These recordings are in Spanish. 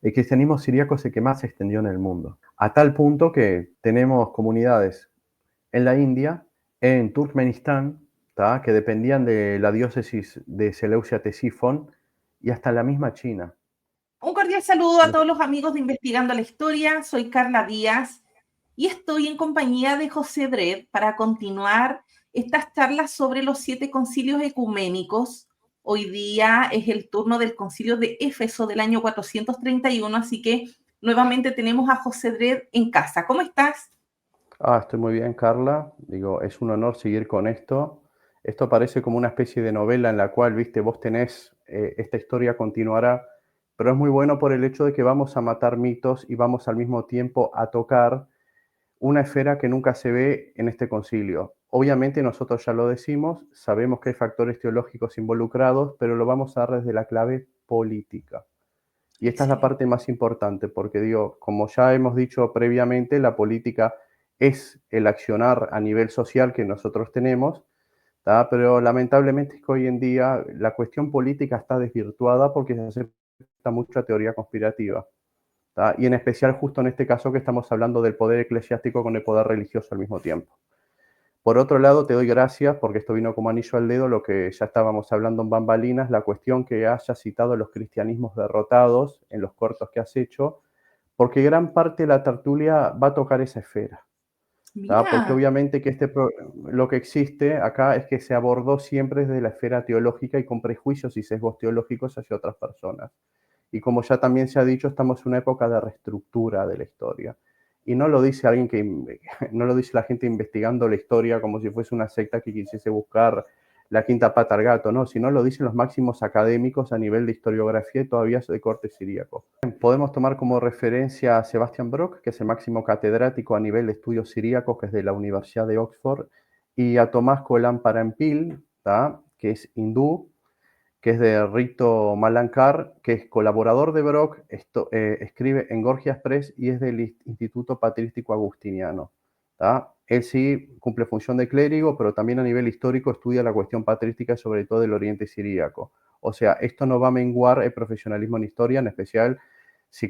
el cristianismo siríaco es el que más se extendió en el mundo, a tal punto que tenemos comunidades en la India, en Turkmenistán, ¿tá? Que dependían de la diócesis de Seleucia-Ctesifón, y hasta la misma China. Un cordial saludo a todos los amigos de Investigando la Historia. Soy Carla Díaz y estoy en compañía de José Dredd para continuar estas charlas sobre los 7 concilios ecuménicos. Hoy día es el turno del concilio de Éfeso del año 431, así que nuevamente tenemos a José Dredd en casa. ¿Cómo estás? Estoy muy bien, Carla. Digo, es un honor seguir con esto. Esto parece como una especie de novela en la cual, viste, vos tenés, esta historia continuará, pero es muy bueno por el hecho de que vamos a matar mitos y vamos al mismo tiempo a tocar una esfera que nunca se ve en este concilio. Obviamente nosotros ya lo decimos, sabemos que hay factores teológicos involucrados, pero lo vamos a dar desde la clave política. Y esta es la Excelente. parte más importante, porque digo, como ya hemos dicho previamente, la política es el accionar a nivel social que nosotros tenemos, ¿tá? Pero lamentablemente es que hoy en día la cuestión política está desvirtuada porque se acepta mucha teoría conspirativa, ¿tá? Y en especial justo en este caso que estamos hablando del poder eclesiástico con el poder religioso al mismo tiempo. Por otro lado, te doy gracias porque esto vino como anillo al dedo, lo que ya estábamos hablando en bambalinas, la cuestión que hayas citado los cristianismos derrotados en los cortos que has hecho, porque gran parte de la tertulia va a tocar esa esfera. ¿Tá? Porque Mira, obviamente que lo que existe acá es que se abordó siempre desde la esfera teológica y con prejuicios y sesgos teológicos hacia otras personas. Y como ya también se ha dicho, estamos en una época de reestructura de la historia. Y no lo dice alguien que, no lo dice la gente investigando la historia como si fuese una secta que quisiese buscar la quinta pata al gato, no, sino lo dicen los máximos académicos a nivel de historiografía y todavía de corte siríaco. Podemos tomar como referencia a Sebastian Brock, que es el máximo catedrático a nivel de estudios siríacos, que es de la Universidad de Oxford, y a Tomás Kolan Parampil, ¿tá? Que es hindú, que es de Rito Malankar, que es colaborador de Brock, escribe en Gorgias Press y es del Instituto Patrístico Agustiniano. ¿Tá? Él sí cumple función de clérigo, pero también a nivel histórico estudia la cuestión patrística, sobre todo del oriente siríaco. O sea, esto no va a menguar el profesionalismo en historia, en especial si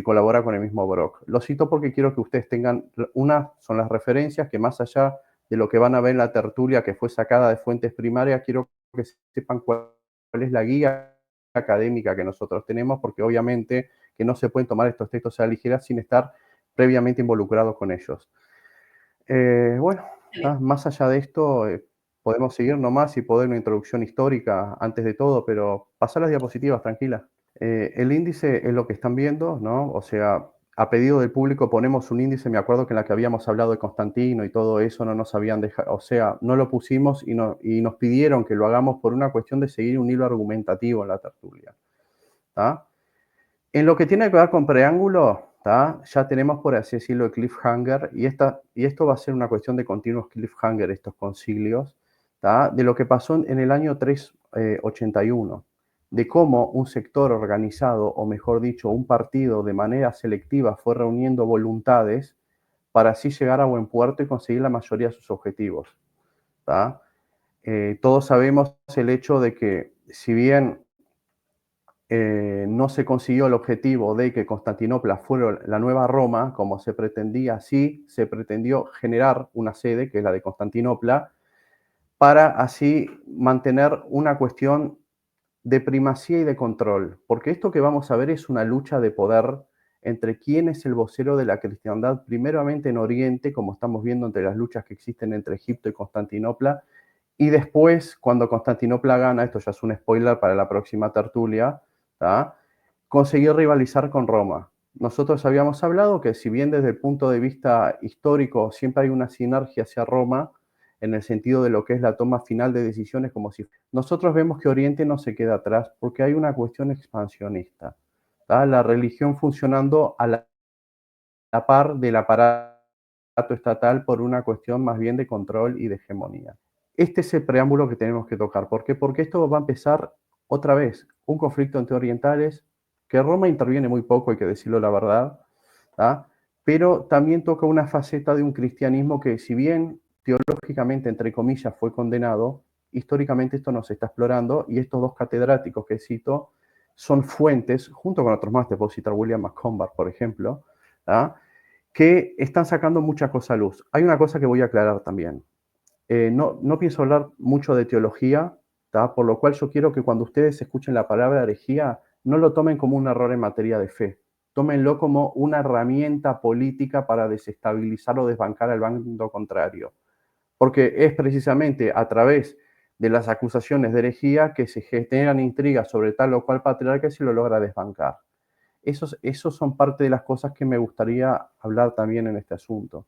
colabora con el mismo Brock. Lo cito porque quiero que ustedes tengan, una son las referencias, que más allá de lo que van a ver en la tertulia que fue sacada de fuentes primarias, quiero que sepan cuál es la guía académica que nosotros tenemos, porque obviamente que no se pueden tomar estos textos a la ligera sin estar previamente involucrados con ellos. Bueno, más allá de esto, podemos seguir nomás y poner una introducción histórica antes de todo, pero pasar las diapositivas, tranquila. El índice es lo que están viendo, ¿no? O sea, a pedido del público ponemos un índice, me acuerdo que en la que habíamos hablado de Constantino y todo eso no nos habían dejado, o sea, no lo pusimos y nos pidieron que lo hagamos por una cuestión de seguir un hilo argumentativo en la tertulia. ¿Tá? En lo que tiene que ver con preámbulo, ¿tá? Ya tenemos, por así decirlo, el cliffhanger, y esto va a ser una cuestión de continuos cliffhanger, estos concilios, ¿tá? De lo que pasó en el año 381, de cómo un sector organizado, o mejor dicho, un partido de manera selectiva fue reuniendo voluntades para así llegar a buen puerto y conseguir la mayoría de sus objetivos. ¿Tá? Todos sabemos el hecho de que si bien no se consiguió el objetivo de que Constantinopla fuera la nueva Roma, como se pretendía, sí se pretendió generar una sede, que es la de Constantinopla, para así mantener una cuestión de primacía y de control, porque esto que vamos a ver es una lucha de poder entre quién es el vocero de la cristiandad, primeramente en Oriente, como estamos viendo entre las luchas que existen entre Egipto y Constantinopla, y después, cuando Constantinopla gana, esto ya es un spoiler para la próxima tertulia, ¿tá? Conseguir rivalizar con Roma. Nosotros habíamos hablado que si bien desde el punto de vista histórico siempre hay una sinergia hacia Roma, en el sentido de lo que es la toma final de decisiones, como si nosotros vemos que Oriente no se queda atrás porque hay una cuestión expansionista. ¿Tá? La religión funcionando a la par del aparato estatal por una cuestión más bien de control y de hegemonía. Este es el preámbulo que tenemos que tocar. ¿Por qué? Porque esto va a empezar otra vez, un conflicto entre orientales, que Roma interviene muy poco, hay que decirlo la verdad, ¿tá? Pero también toca una faceta de un cristianismo que, si bien teológicamente, entre comillas, fue condenado, históricamente esto no se está explorando y estos dos catedráticos que cito son fuentes, junto con otros más, te puedo citar William McComber, por ejemplo, ¿tá? Que están sacando mucha cosa a luz. Hay una cosa que voy a aclarar también. No pienso hablar mucho de teología, ¿tá? Por lo cual yo quiero que cuando ustedes escuchen la palabra herejía, no lo tomen como un error en materia de fe. Tómenlo como una herramienta política para desestabilizar o desbancar al bando contrario. Porque es precisamente a través de las acusaciones de herejía que se generan intrigas sobre tal o cual patriarca y se lo logra desbancar. Esos son parte de las cosas que me gustaría hablar también en este asunto.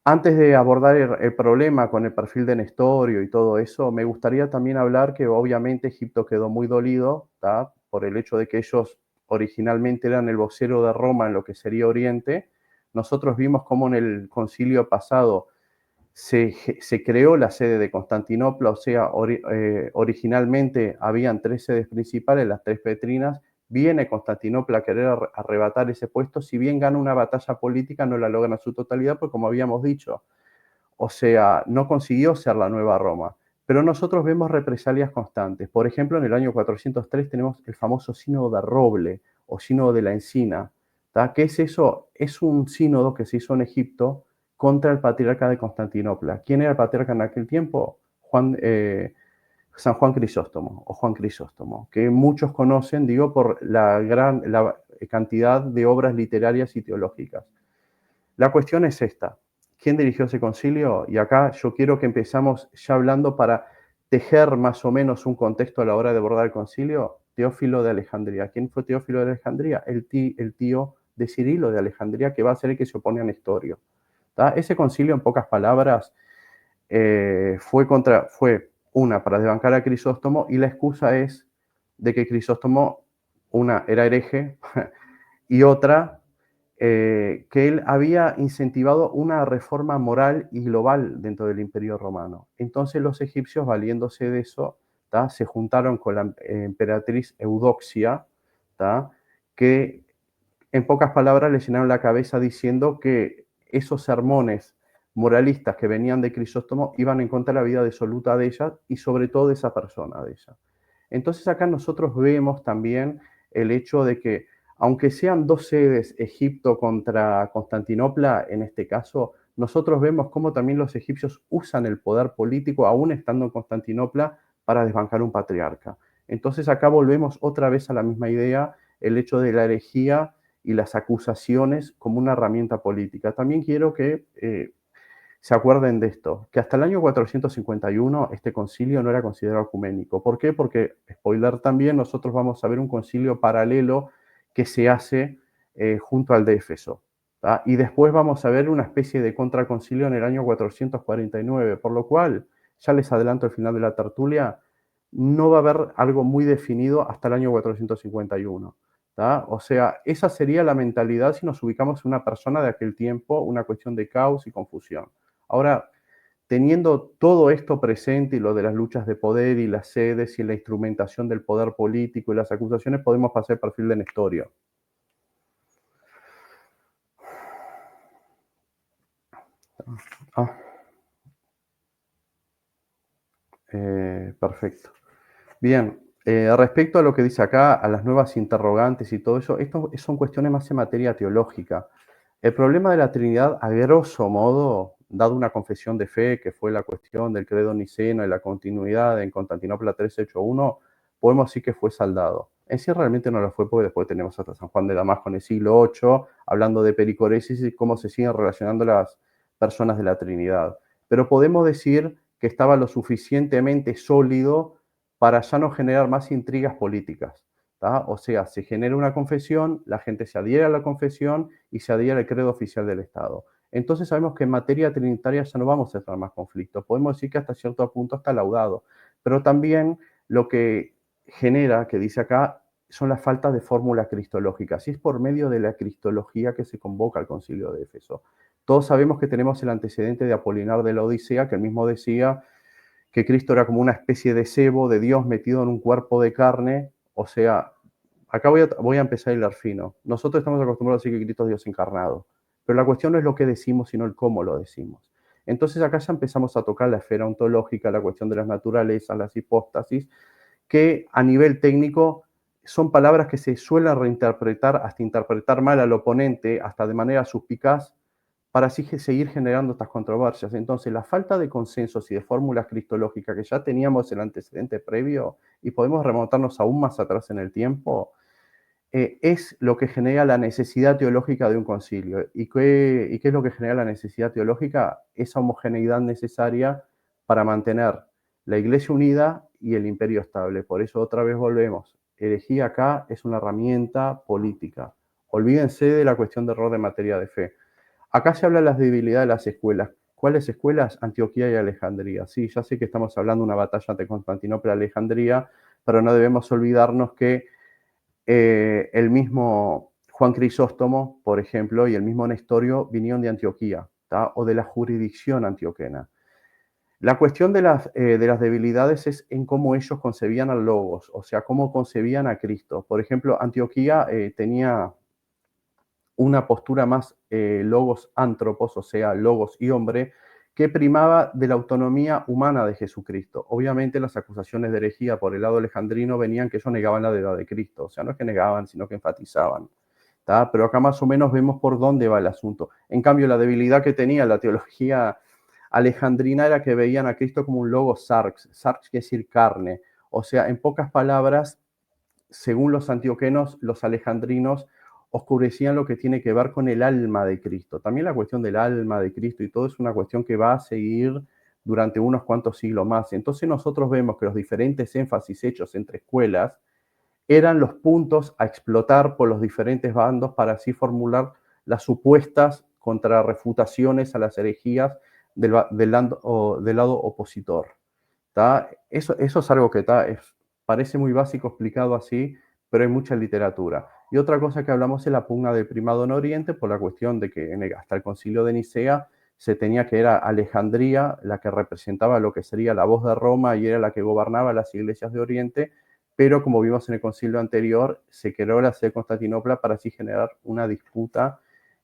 Antes de abordar el problema con el perfil de Nestorio y todo eso, me gustaría también hablar que obviamente Egipto quedó muy dolido, ¿tá? Por el hecho de que ellos originalmente eran el vocero de Roma en lo que sería Oriente. Nosotros vimos cómo en el concilio pasado se creó la sede de Constantinopla, o sea, originalmente habían 3 sedes principales, las 3 petrinas. Viene Constantinopla a querer arrebatar ese puesto, si bien gana una batalla política, no la logra en su totalidad, porque como habíamos dicho, o sea, no consiguió ser la nueva Roma. Pero nosotros vemos represalias constantes. Por ejemplo, en el año 403 tenemos el famoso sínodo de Roble o sínodo de la Encina. ¿Tá? ¿Qué es eso? Es un sínodo que se hizo en Egipto contra el patriarca de Constantinopla. ¿Quién era el patriarca en aquel tiempo? San Juan Crisóstomo o Juan Crisóstomo, que muchos conocen, digo, por la cantidad de obras literarias y teológicas. La cuestión es esta. ¿Quién dirigió ese concilio? Y acá yo quiero que empezamos ya hablando para tejer más o menos un contexto a la hora de abordar el concilio. Teófilo de Alejandría. ¿Quién fue Teófilo de Alejandría? El tío de Cirilo de Alejandría, que va a ser el que se opone a Nestorio. ¿Tá? Ese concilio, en pocas palabras, fue una para desbancar a Crisóstomo, y la excusa es de que Crisóstomo, una, era hereje y otra, que él había incentivado una reforma moral y global dentro del Imperio Romano. Entonces los egipcios, valiéndose de eso, ¿tá? Se juntaron con la emperatriz Eudoxia, ¿tá? Que en pocas palabras le llenaron la cabeza diciendo que esos sermones moralistas que venían de Crisóstomo iban en contra de la vida absoluta de ella y sobre todo de esa persona de ella. Entonces acá nosotros vemos también el hecho de que, aunque sean 2 sedes, Egipto contra Constantinopla, en este caso, nosotros vemos cómo también los egipcios usan el poder político, aún estando en Constantinopla, para desbancar un patriarca. Entonces acá volvemos otra vez a la misma idea, el hecho de la herejía y las acusaciones como una herramienta política. También quiero que se acuerden de esto, que hasta el año 451 este concilio no era considerado ecuménico. ¿Por qué? Porque, spoiler también, nosotros vamos a ver un concilio paralelo que se hace junto al de Éfeso. ¿Tá? Y después vamos a ver una especie de contraconcilio en el año 449, por lo cual, ya les adelanto al final de la tertulia, no va a haber algo muy definido hasta el año 451. ¿Tá? O sea, esa sería la mentalidad si nos ubicamos en una persona de aquel tiempo, una cuestión de caos y confusión. Ahora, teniendo todo esto presente y lo de las luchas de poder y las sedes y la instrumentación del poder político y las acusaciones, podemos pasar el perfil de Nestorio. Perfecto. Bien, respecto a lo que dice acá, a las nuevas interrogantes y todo eso, esto son cuestiones más en materia teológica. El problema de la Trinidad, a grosso modo, dado una confesión de fe, que fue la cuestión del credo niceno y la continuidad en Constantinopla 381, podemos decir que fue saldado. En sí realmente no lo fue, porque después tenemos hasta San Juan de Damasco en el siglo VIII, hablando de pericoresis y cómo se siguen relacionando las personas de la Trinidad. Pero podemos decir que estaba lo suficientemente sólido para ya no generar más intrigas políticas. ¿Tá? O sea, se genera una confesión, la gente se adhiere a la confesión y se adhiere al credo oficial del Estado. Entonces sabemos que en materia trinitaria ya no vamos a tener más conflictos. Podemos decir que hasta cierto punto está laudado. Pero también lo que genera, que dice acá, son las faltas de fórmula cristológica. Así es por medio de la cristología que se convoca al concilio de Éfeso. Todos sabemos que tenemos el antecedente de Apolinar de la Odisea, que él mismo decía que Cristo era como una especie de cebo de Dios metido en un cuerpo de carne. O sea, acá voy a empezar a hilar fino. Nosotros estamos acostumbrados a decir que Cristo es Dios encarnado, pero la cuestión no es lo que decimos, sino el cómo lo decimos. Entonces acá ya empezamos a tocar la esfera ontológica, la cuestión de las naturalezas, las hipóstasis, que a nivel técnico son palabras que se suelen reinterpretar, hasta interpretar mal al oponente, hasta de manera suspicaz, para así seguir generando estas controversias. Entonces, la falta de consensos y de fórmulas cristológicas que ya teníamos el antecedente previo, y podemos remontarnos aún más atrás en el tiempo, es lo que genera la necesidad teológica de un concilio. ¿Y qué es lo que genera la necesidad teológica? Esa homogeneidad necesaria para mantener la Iglesia unida y el imperio estable. Por eso otra vez volvemos. Herejía acá es una herramienta política. Olvídense de la cuestión de error de materia de fe. Acá se habla de las debilidades de las escuelas. ¿Cuáles escuelas? Antioquía y Alejandría. Sí, ya sé que estamos hablando de una batalla ante Constantinopla y Alejandría, pero no debemos olvidarnos que el mismo Juan Crisóstomo, por ejemplo, y el mismo Nestorio vinieron de Antioquía, ¿tá? O de la jurisdicción antioquena. La cuestión de las debilidades es en cómo ellos concebían al Logos, o sea, cómo concebían a Cristo. Por ejemplo, Antioquía tenía una postura más logos antropos, o sea, logos y hombre, que primaba de la autonomía humana de Jesucristo. Obviamente las acusaciones de herejía por el lado alejandrino venían que ellos negaban la deidad de Cristo, o sea, no es que negaban, sino que enfatizaban. ¿Tá? Pero acá más o menos vemos por dónde va el asunto. En cambio, la debilidad que tenía la teología alejandrina era que veían a Cristo como un logo sarx, sarx quiere decir carne, o sea, en pocas palabras, según los antioquenos, los alejandrinos oscurecían lo que tiene que ver con el alma de Cristo. También la cuestión del alma de Cristo y todo es una cuestión que va a seguir durante unos cuantos siglos más. Entonces nosotros vemos que los diferentes énfasis hechos entre escuelas eran los puntos a explotar por los diferentes bandos para así formular las supuestas contrarrefutaciones a las herejías del lado opositor. Eso es algo que parece muy básico explicado así, pero hay mucha literatura. Y otra cosa que hablamos es la pugna del primado en Oriente por la cuestión de que hasta el concilio de Nicea se tenía que era Alejandría la que representaba lo que sería la voz de Roma y era la que gobernaba las iglesias de Oriente, pero como vimos en el concilio anterior, se creó la sede de Constantinopla para así generar una disputa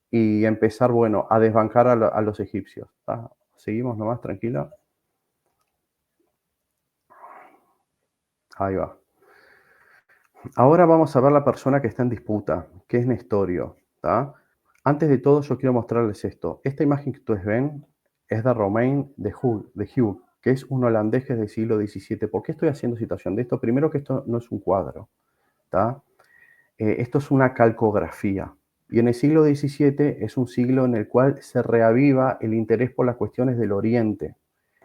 y empezar, bueno, a desbancar a los egipcios. ¿Tá? Seguimos nomás, tranquila. Ahí va. Ahora vamos a ver la persona que está en disputa, que es Nestorio. ¿Tá? Antes de todo, yo quiero mostrarles esto. Esta imagen que ustedes ven es de Romain de Hugh, que es un holandés que es del siglo XVII. ¿Por qué estoy haciendo citación de esto? Primero que esto no es un cuadro. ¿Tá? Esto es una calcografía. Y en el siglo XVII es un siglo en el cual se reaviva el interés por las cuestiones del Oriente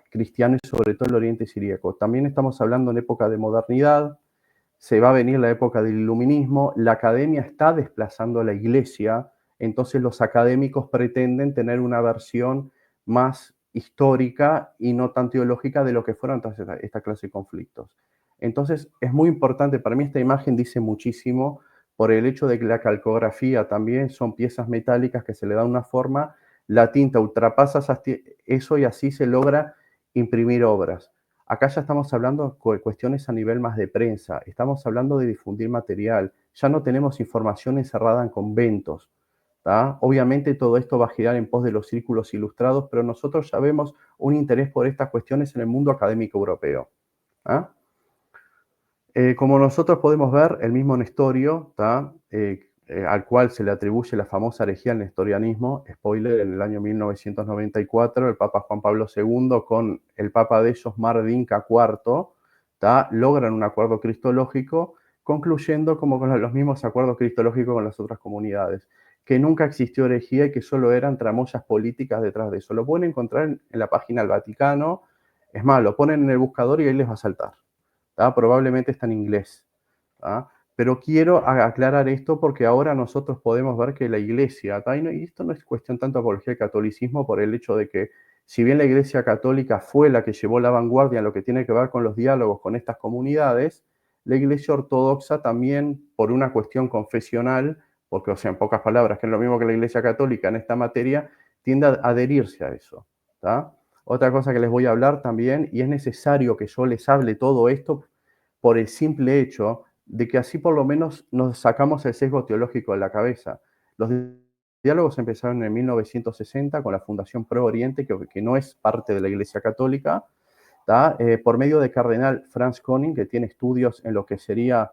cristiano y sobre todo el Oriente siríaco. También estamos hablando en época de modernidad, se va a venir la época del iluminismo, la academia está desplazando a la iglesia, entonces los académicos pretenden tener una versión más histórica y no tan teológica de lo que fueron esta clase de conflictos. Entonces es muy importante, para mí esta imagen dice muchísimo por el hecho de que la calcografía también son piezas metálicas que se le da una forma, la tinta ultrapasa eso y así se logra imprimir obras. Acá ya estamos hablando de cuestiones a nivel más de prensa, estamos hablando de difundir material, ya no tenemos información encerrada en conventos. ¿Tá? Obviamente todo esto va a girar en pos de los círculos ilustrados, pero nosotros ya vemos un interés por estas cuestiones en el mundo académico europeo. ¿Ah? Como nosotros podemos ver, el mismo Nestorio, al cual se le atribuye la famosa herejía al nestorianismo, spoiler, en el año 1994, el Papa Juan Pablo II con el Papa de ellos, Mardinka IV, logran un acuerdo cristológico, concluyendo como con los mismos acuerdos cristológicos con las otras comunidades, que nunca existió herejía y que solo eran tramoyas políticas detrás de eso. Lo pueden encontrar en la página del Vaticano, es más, lo ponen en el buscador y ahí les va a saltar. Probablemente está en inglés. Pero quiero aclarar esto porque ahora nosotros podemos ver que la iglesia, y esto no es cuestión tanto de apología del catolicismo por el hecho de que si bien la iglesia católica fue la que llevó la vanguardia en lo que tiene que ver con los diálogos con estas comunidades, la iglesia ortodoxa también por una cuestión confesional, porque o sea, en pocas palabras, que es lo mismo que la iglesia católica en esta materia, tiende a adherirse a eso. ¿Tá? Otra cosa que les voy a hablar también, y es necesario que yo les hable todo esto por el simple hecho de que así por lo menos nos sacamos el sesgo teológico de la cabeza. Los diálogos empezaron en 1960 con la Fundación Pro Oriente, que no es parte de la Iglesia Católica, por medio de cardenal Franz Koning, que tiene estudios en lo que sería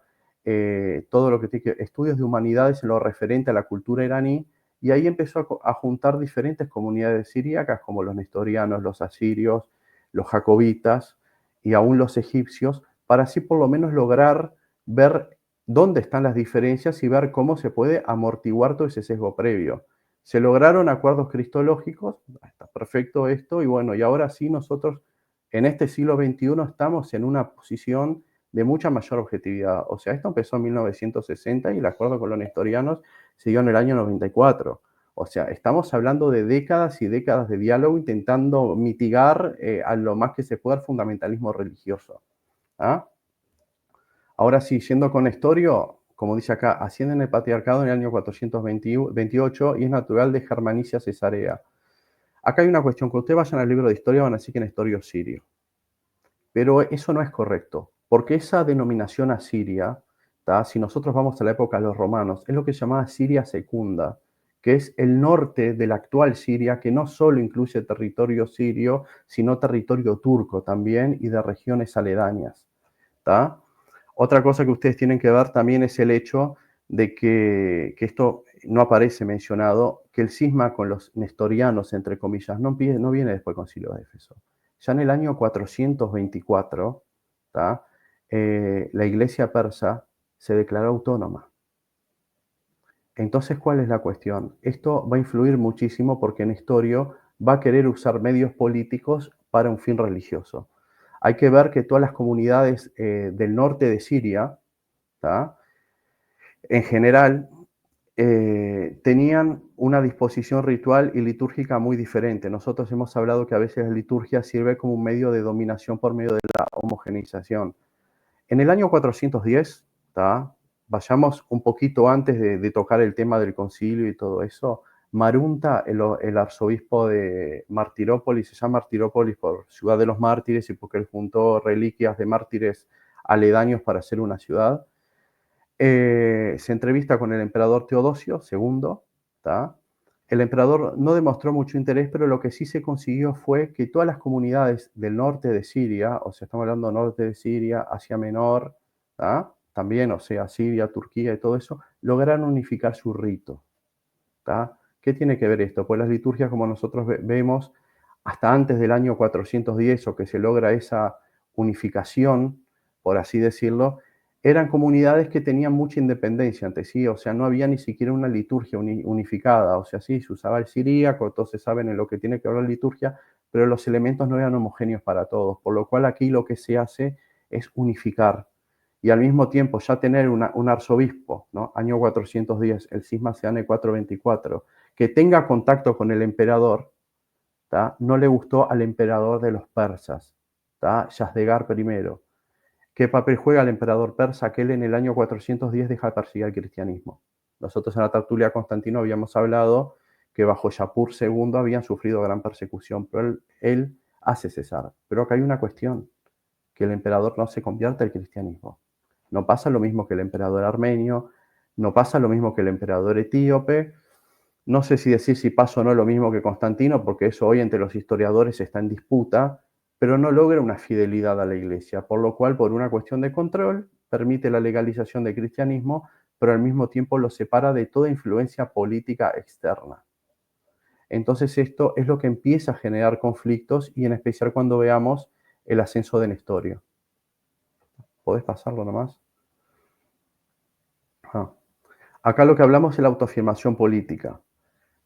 todo lo que tiene que estudios de humanidades en lo referente a la cultura iraní, y ahí empezó a juntar diferentes comunidades siríacas como los nestorianos, los asirios, los jacobitas y aún los egipcios, para así por lo menos lograr ver dónde están las diferencias y ver cómo se puede amortiguar todo ese sesgo previo. Se lograron acuerdos cristológicos, está perfecto esto, y bueno, y ahora sí nosotros en este siglo XXI estamos en una posición de mucha mayor objetividad. O sea, esto empezó en 1960 y el acuerdo con los nestorianos siguió en el año 94. O sea, estamos hablando de décadas y décadas de diálogo intentando mitigar a lo más que se pueda el fundamentalismo religioso. ¿Ah? Ahora sí, yendo con Nestorio, como dice acá, asciende en el patriarcado en el año 428 y es natural de Germanicia Cesarea. Acá hay una cuestión, que ustedes vayan al libro de historia van a decir que Nestorio es sirio. Pero eso no es correcto, porque esa denominación asiria, ¿tá? Si nosotros vamos a la época de los romanos, es lo que se llamaba Siria Secunda, que es el norte de la actual Siria, que no solo incluye territorio sirio, sino territorio turco también y de regiones aledañas. ¿Tá? Otra cosa que ustedes tienen que ver también es el hecho de que esto no aparece mencionado, que el cisma con los nestorianos, entre comillas, no viene después del Concilio de Éfeso. Ya en el año 424, la iglesia persa se declaró autónoma. Entonces, ¿cuál es la cuestión? Esto va a influir muchísimo porque Nestorio va a querer usar medios políticos para un fin religioso. Hay que ver que todas las comunidades del norte de Siria, ¿tá? En general, tenían una disposición ritual y litúrgica muy diferente. Nosotros hemos hablado que a veces la liturgia sirve como un medio de dominación por medio de la homogeneización. En el año 410, ¿tá? Vayamos un poquito antes de tocar el tema del concilio y todo eso, Marunta, el arzobispo de Martirópolis, se llama Martirópolis por ciudad de los mártires y porque él juntó reliquias de mártires aledaños para hacer una ciudad. Se entrevista con el emperador Teodosio II, ¿tá? El emperador no demostró mucho interés, pero lo que sí se consiguió fue que todas las comunidades del norte de Siria, o sea, estamos hablando norte de Siria, Asia Menor, ¿tá? También, o sea, Siria, Turquía y todo eso, lograron unificar su rito. ¿Tá? ¿Qué tiene que ver esto? Pues las liturgias, como nosotros vemos, hasta antes del año 410, o que se logra esa unificación, por así decirlo, eran comunidades que tenían mucha independencia entre sí, o sea, no había ni siquiera una liturgia unificada, o sea, sí, se usaba el siríaco, todos saben en lo que tiene que ver la liturgia, pero los elementos no eran homogéneos para todos, por lo cual aquí lo que se hace es unificar. Y al mismo tiempo ya tener un arzobispo, ¿no? Año 410, el cisma se da en el 424, que tenga contacto con el emperador, ¿tá? No le gustó al emperador de los persas, ¿tá? Yazdegar I. ¿Qué papel juega el emperador persa? Que él en el año 410 deja de perseguir el cristianismo. Nosotros en la tertulia Constantino habíamos hablado que bajo Yapur II habían sufrido gran persecución, pero él hace cesar. Pero acá hay una cuestión, que el emperador no se convierte al cristianismo. No pasa lo mismo que el emperador armenio, no pasa lo mismo que el emperador etíope. No sé si decir si pasa o no lo mismo que Constantino, porque eso hoy entre los historiadores está en disputa, pero no logra una fidelidad a la iglesia, por lo cual, por una cuestión de control, permite la legalización del cristianismo, pero al mismo tiempo lo separa de toda influencia política externa. Entonces esto es lo que empieza a generar conflictos y en especial cuando veamos el ascenso de Nestorio. ¿Podés pasarlo nomás? Ah. Acá lo que hablamos es la autoafirmación política.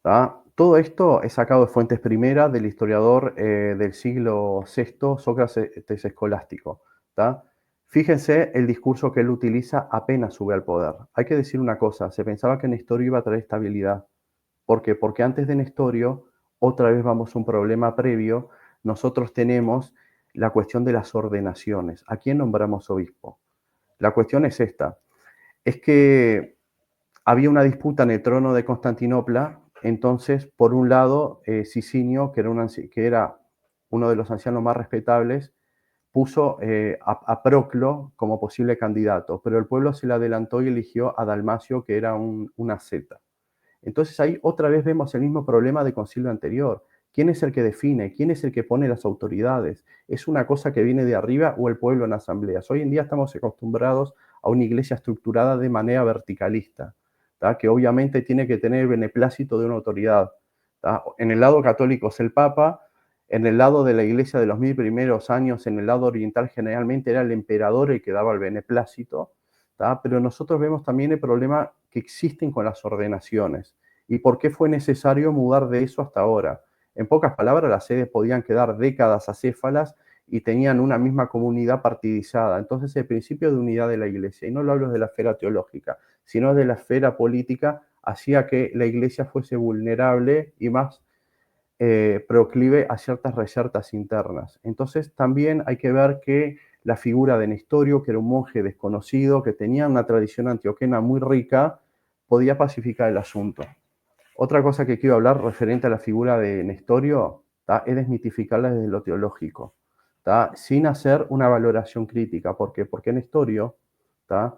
¿Tá? Todo esto es sacado de fuentes primeras del historiador del siglo VI, Sócrates Escolástico. ¿Tá? Fíjense el discurso que él utiliza apenas sube al poder. Hay que decir una cosa, se pensaba que Nestorio iba a traer estabilidad. ¿Por qué? Porque antes de Nestorio, otra vez vamos a un problema previo, nosotros tenemos la cuestión de las ordenaciones. ¿A quién nombramos obispo? La cuestión es esta, es que había una disputa en el trono de Constantinopla, entonces, por un lado, Sicinio, que era uno de los ancianos más respetables, puso a Proclo como posible candidato, pero el pueblo se le adelantó y eligió a Dalmacio, que era una asceta. Entonces ahí otra vez vemos el mismo problema del concilio anterior. ¿Quién es el que define? ¿Quién es el que pone las autoridades? ¿Es una cosa que viene de arriba o el pueblo en asambleas? Hoy en día estamos acostumbrados a una iglesia estructurada de manera verticalista, ¿tá? Que obviamente tiene que tener el beneplácito de una autoridad, ¿tá? En el lado católico es el Papa, en el lado de la iglesia de los 1000 primeros años, en el lado oriental generalmente era el emperador el que daba el beneplácito, ¿tá? Pero nosotros vemos también el problema que existen con las ordenaciones y por qué fue necesario mudar de eso hasta ahora. En pocas palabras, las sedes podían quedar décadas acéfalas y tenían una misma comunidad partidizada. Entonces, el principio de unidad de la iglesia, y no lo hablo de la esfera teológica, sino de la esfera política, hacía que la iglesia fuese vulnerable y más proclive a ciertas reyertas internas. Entonces, también hay que ver que la figura de Nestorio, que era un monje desconocido, que tenía una tradición antioquena muy rica, podía pacificar el asunto. Otra cosa que quiero hablar referente a la figura de Nestorio, ¿tá? Es desmitificarla desde lo teológico, ¿tá? Sin hacer una valoración crítica. ¿Por qué? Porque Nestorio, ¿tá?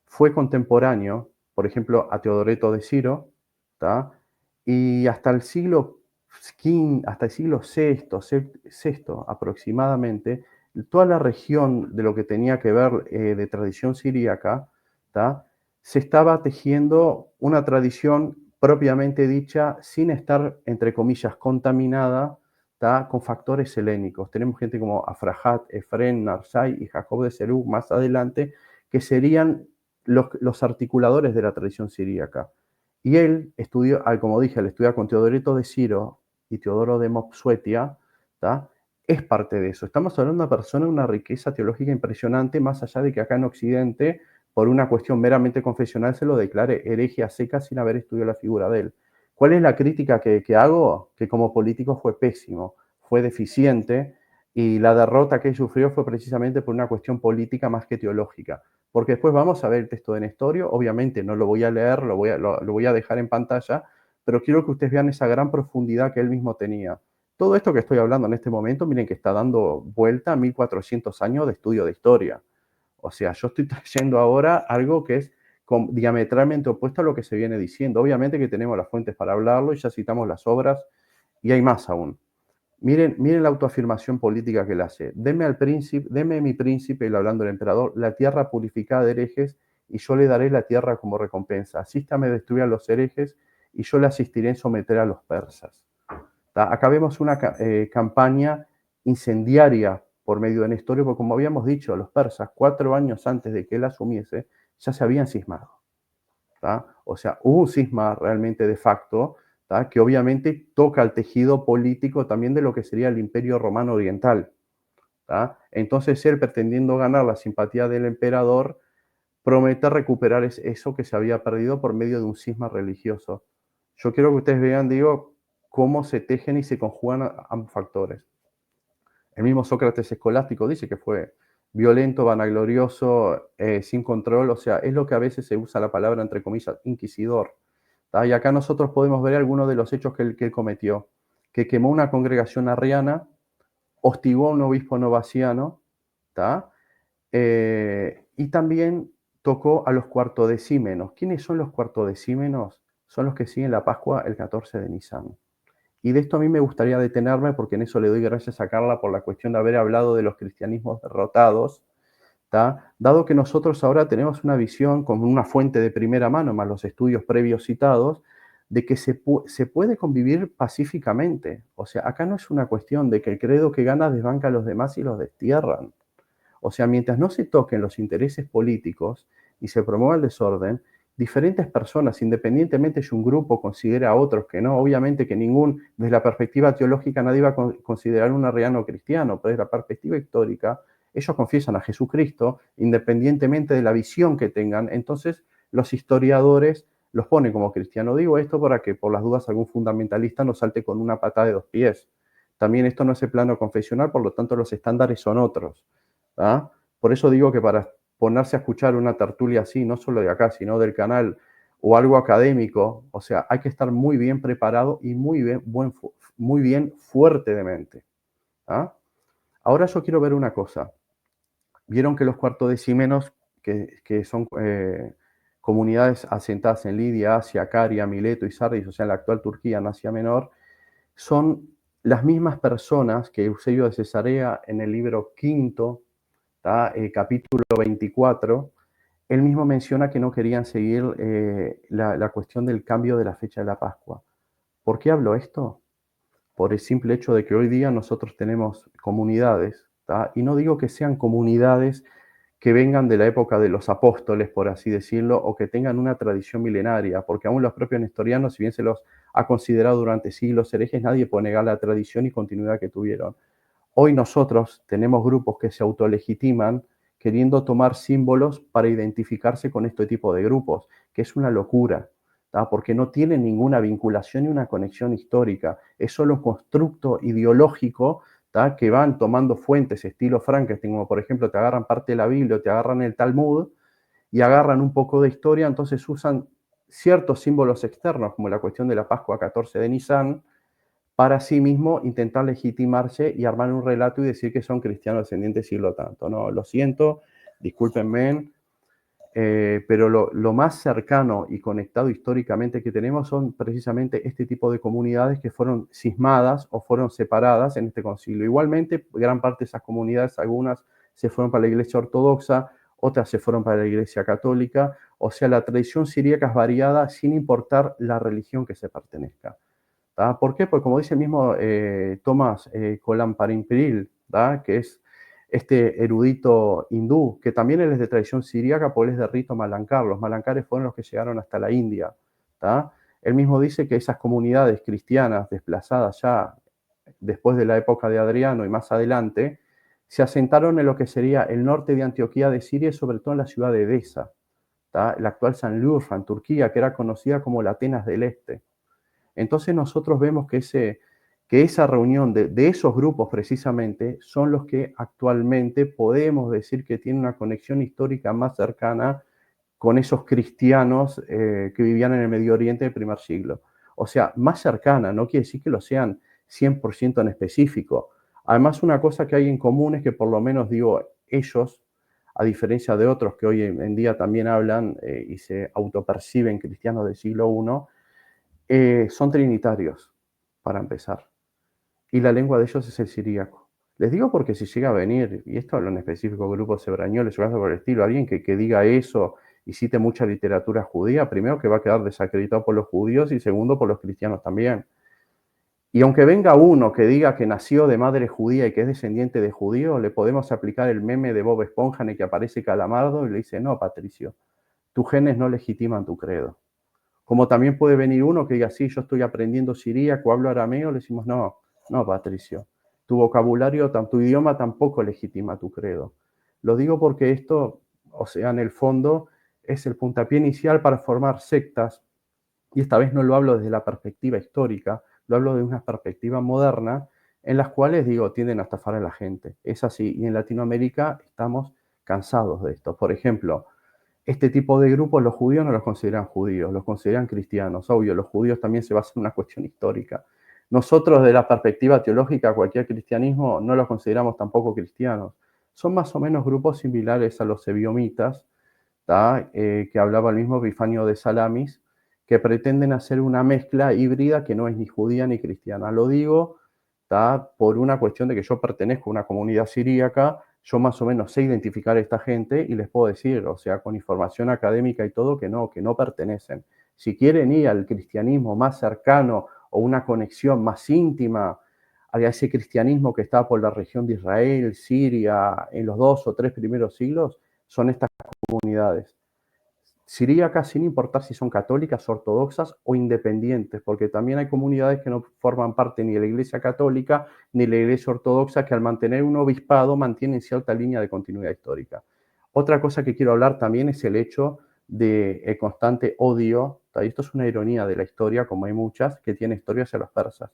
Fue contemporáneo, por ejemplo, a Teodoreto de Ciro, ¿tá? Y hasta el siglo VI aproximadamente, toda la región de lo que tenía que ver de tradición siríaca, ¿tá? Se estaba tejiendo una tradición propiamente dicha sin estar, entre comillas, contaminada, ¿tá? Con factores helénicos. Tenemos gente como Afrahat, Efrén, Narsai y Jacob de Serug más adelante, que serían los articuladores de la tradición siríaca. Y él estudió, como dije, él estudia con Teodoreto de Ciro y Teodoro de Mopsuetia, ¿tá? Es parte de eso. Estamos hablando de una persona de una riqueza teológica impresionante, más allá de que acá en Occidente, por una cuestión meramente confesional, se lo declare hereje a secas sin haber estudiado la figura de él. ¿Cuál es la crítica que hago? Que como político fue pésimo, fue deficiente, y la derrota que él sufrió fue precisamente por una cuestión política más que teológica. Porque después vamos a ver el texto de Nestorio, obviamente no lo voy a leer, lo voy a dejar en pantalla, pero quiero que ustedes vean esa gran profundidad que él mismo tenía. Todo esto que estoy hablando en este momento, miren que está dando vuelta a 1400 años de estudio de historia. O sea, yo estoy trayendo ahora algo que es diametralmente opuesto a lo que se viene diciendo. Obviamente que tenemos las fuentes para hablarlo y ya citamos las obras y hay más aún. Miren la autoafirmación política que él hace. Deme mi príncipe, él hablando del emperador, la tierra purificada de herejes y yo le daré la tierra como recompensa. Asístame a destruir a los herejes y yo le asistiré en someter a los persas. Acá vemos una campaña incendiaria por medio de Nestorio, porque como habíamos dicho, los persas, 4 años antes de que él asumiese, ya se habían cismado. ¿tá? O sea, hubo un cisma realmente de facto, ¿tá? Que obviamente toca el tejido político también de lo que sería el Imperio Romano Oriental. ¿tá? Entonces él, pretendiendo ganar la simpatía del emperador, promete recuperar eso que se había perdido por medio de un cisma religioso. Yo quiero que ustedes vean, digo, cómo se tejen y se conjugan ambos factores. El mismo Sócrates escolástico dice que fue violento, vanaglorioso, sin control, o sea, es lo que a veces se usa la palabra, entre comillas, inquisidor. ¿tá? Y acá nosotros podemos ver algunos de los hechos que él cometió, que quemó una congregación arriana, hostigó a un obispo novaciano, ¿tá? Y también tocó a los cuartodecímenos. ¿Quiénes son los cuartodecímenos? Son los que siguen la Pascua el 14 de Nisan. Y de esto a mí me gustaría detenerme porque en eso le doy gracias a Carla por la cuestión de haber hablado de los cristianismos derrotados, ¿tá? Dado que nosotros ahora tenemos una visión con una fuente de primera mano, más los estudios previos citados, de que se puede convivir pacíficamente. O sea, acá no es una cuestión de que el credo que gana desbanca a los demás y los destierran. O sea, mientras no se toquen los intereses políticos y se promueva el desorden, diferentes personas, independientemente si un grupo considera a otros que no, obviamente que desde la perspectiva teológica nadie va a considerar un arriano cristiano, pero desde la perspectiva histórica, ellos confiesan a Jesucristo, independientemente de la visión que tengan, entonces los historiadores los ponen como cristianos. Digo esto para que por las dudas algún fundamentalista no salte con una patada de 2 pies. También esto no es el plano confesional, por lo tanto los estándares son otros. ¿tá? Por eso digo que para ponerse a escuchar una tertulia así, no solo de acá, sino del canal, o algo académico, o sea, hay que estar muy bien preparado y muy bien fuerte de mente. ¿tá? Ahora yo quiero ver una cosa. Vieron que los cuartodecímenos, que son comunidades asentadas en Lidia, Asia, Caria, Mileto y Sardis, o sea, en la actual Turquía, en Asia Menor, son las mismas personas que Eusebio de Cesarea en el libro quinto, capítulo 24, él mismo menciona que no querían seguir la cuestión del cambio de la fecha de la Pascua. ¿Por qué hablo esto? Por el simple hecho de que hoy día nosotros tenemos comunidades, ¿tá? Y no digo que sean comunidades que vengan de la época de los apóstoles, por así decirlo, o que tengan una tradición milenaria, porque aún los propios nestorianos, si bien se los ha considerado durante siglos herejes, nadie puede negar la tradición y continuidad que tuvieron. Hoy nosotros tenemos grupos que se autolegitiman queriendo tomar símbolos para identificarse con este tipo de grupos, que es una locura, ¿tá? Porque no tienen ninguna vinculación ni una conexión histórica, es solo un constructo ideológico, ¿tá? Que van tomando fuentes estilo Frankenstein, como por ejemplo te agarran parte de la Biblia, te agarran el Talmud y agarran un poco de historia, entonces usan ciertos símbolos externos, como la cuestión de la Pascua 14 de Nisan, para sí mismo intentar legitimarse y armar un relato y decir que son cristianos descendientes siglo tanto. No, lo siento, discúlpenme, pero lo más cercano y conectado históricamente que tenemos son precisamente este tipo de comunidades que fueron cismadas o fueron separadas en este concilio. Igualmente, gran parte de esas comunidades, algunas se fueron para la Iglesia Ortodoxa, otras se fueron para la Iglesia Católica, o sea, la tradición siríaca es variada sin importar la religión que se pertenezca. ¿Tá? ¿Por qué? Porque como dice el mismo Tomás Kolamparimpiril, que es este erudito hindú, que también él es de tradición siríaca, pues él es de rito malankar. Los malankares fueron los que llegaron hasta la India. ¿Tá? Él mismo dice que esas comunidades cristianas desplazadas ya después de la época de Adriano y más adelante, se asentaron en lo que sería el norte de Antioquía de Siria y sobre todo en la ciudad de Edesa, ¿tá? La actual Sanlurfa, en Turquía, que era conocida como la Atenas del Este. Entonces nosotros vemos que esa reunión de esos grupos precisamente son los que actualmente podemos decir que tienen una conexión histórica más cercana con esos cristianos que vivían en el Medio Oriente del primer siglo. O sea, más cercana, no quiere decir que lo sean 100% en específico. Además, una cosa que hay en común es que por lo menos digo, ellos, a diferencia de otros que hoy en día también hablan y se autoperciben cristianos del siglo I, son trinitarios, para empezar. Y la lengua de ellos es el siríaco. Les digo porque si llega a venir, y esto hablo en específico grupos hebrañoles o algo por el estilo, alguien que diga eso y cite mucha literatura judía, primero que va a quedar desacreditado por los judíos y segundo por los cristianos también. Y aunque venga uno que diga que nació de madre judía y que es descendiente de judío, le podemos aplicar el meme de Bob Esponja en el que aparece Calamardo y le dice, no, Patricio, tus genes no legitiman tu credo. Como también puede venir uno que diga, sí, yo estoy aprendiendo siríaco, hablo arameo, le decimos, no, no, Patricio, tu vocabulario, tu idioma tampoco legitima tu credo. Lo digo porque esto, o sea, en el fondo, es el puntapié inicial para formar sectas, y esta vez no lo hablo desde la perspectiva histórica, lo hablo de una perspectiva moderna, en las cuales, digo, tienden a estafar a la gente. Es así, y en Latinoamérica estamos cansados de esto. Por ejemplo, este tipo de grupos los judíos no los consideran judíos, los consideran cristianos. Obvio, los judíos también se basan en una cuestión histórica. Nosotros, de la perspectiva teológica, cualquier cristianismo no los consideramos tampoco cristianos. Son más o menos grupos similares a los ebiomitas, que hablaba el mismo Epifanio de Salamis, que pretenden hacer una mezcla híbrida que no es ni judía ni cristiana. Lo digo por una cuestión de que yo pertenezco a una comunidad siríaca, yo más o menos sé identificar a esta gente y les puedo decir, o sea, con información académica y todo, que no pertenecen. Si quieren ir al cristianismo más cercano o una conexión más íntima a ese cristianismo que está por la región de Israel, Siria, en los 2 o 3 primeros siglos, son estas comunidades siríacas, sin importar si son católicas, ortodoxas o independientes, porque también hay comunidades que no forman parte ni de la Iglesia Católica ni de la Iglesia Ortodoxa, que al mantener un obispado mantienen cierta línea de continuidad histórica. Otra cosa que quiero hablar también es el hecho del constante odio, y esto es una ironía de la historia, como hay muchas, que tiene historia hacia los persas.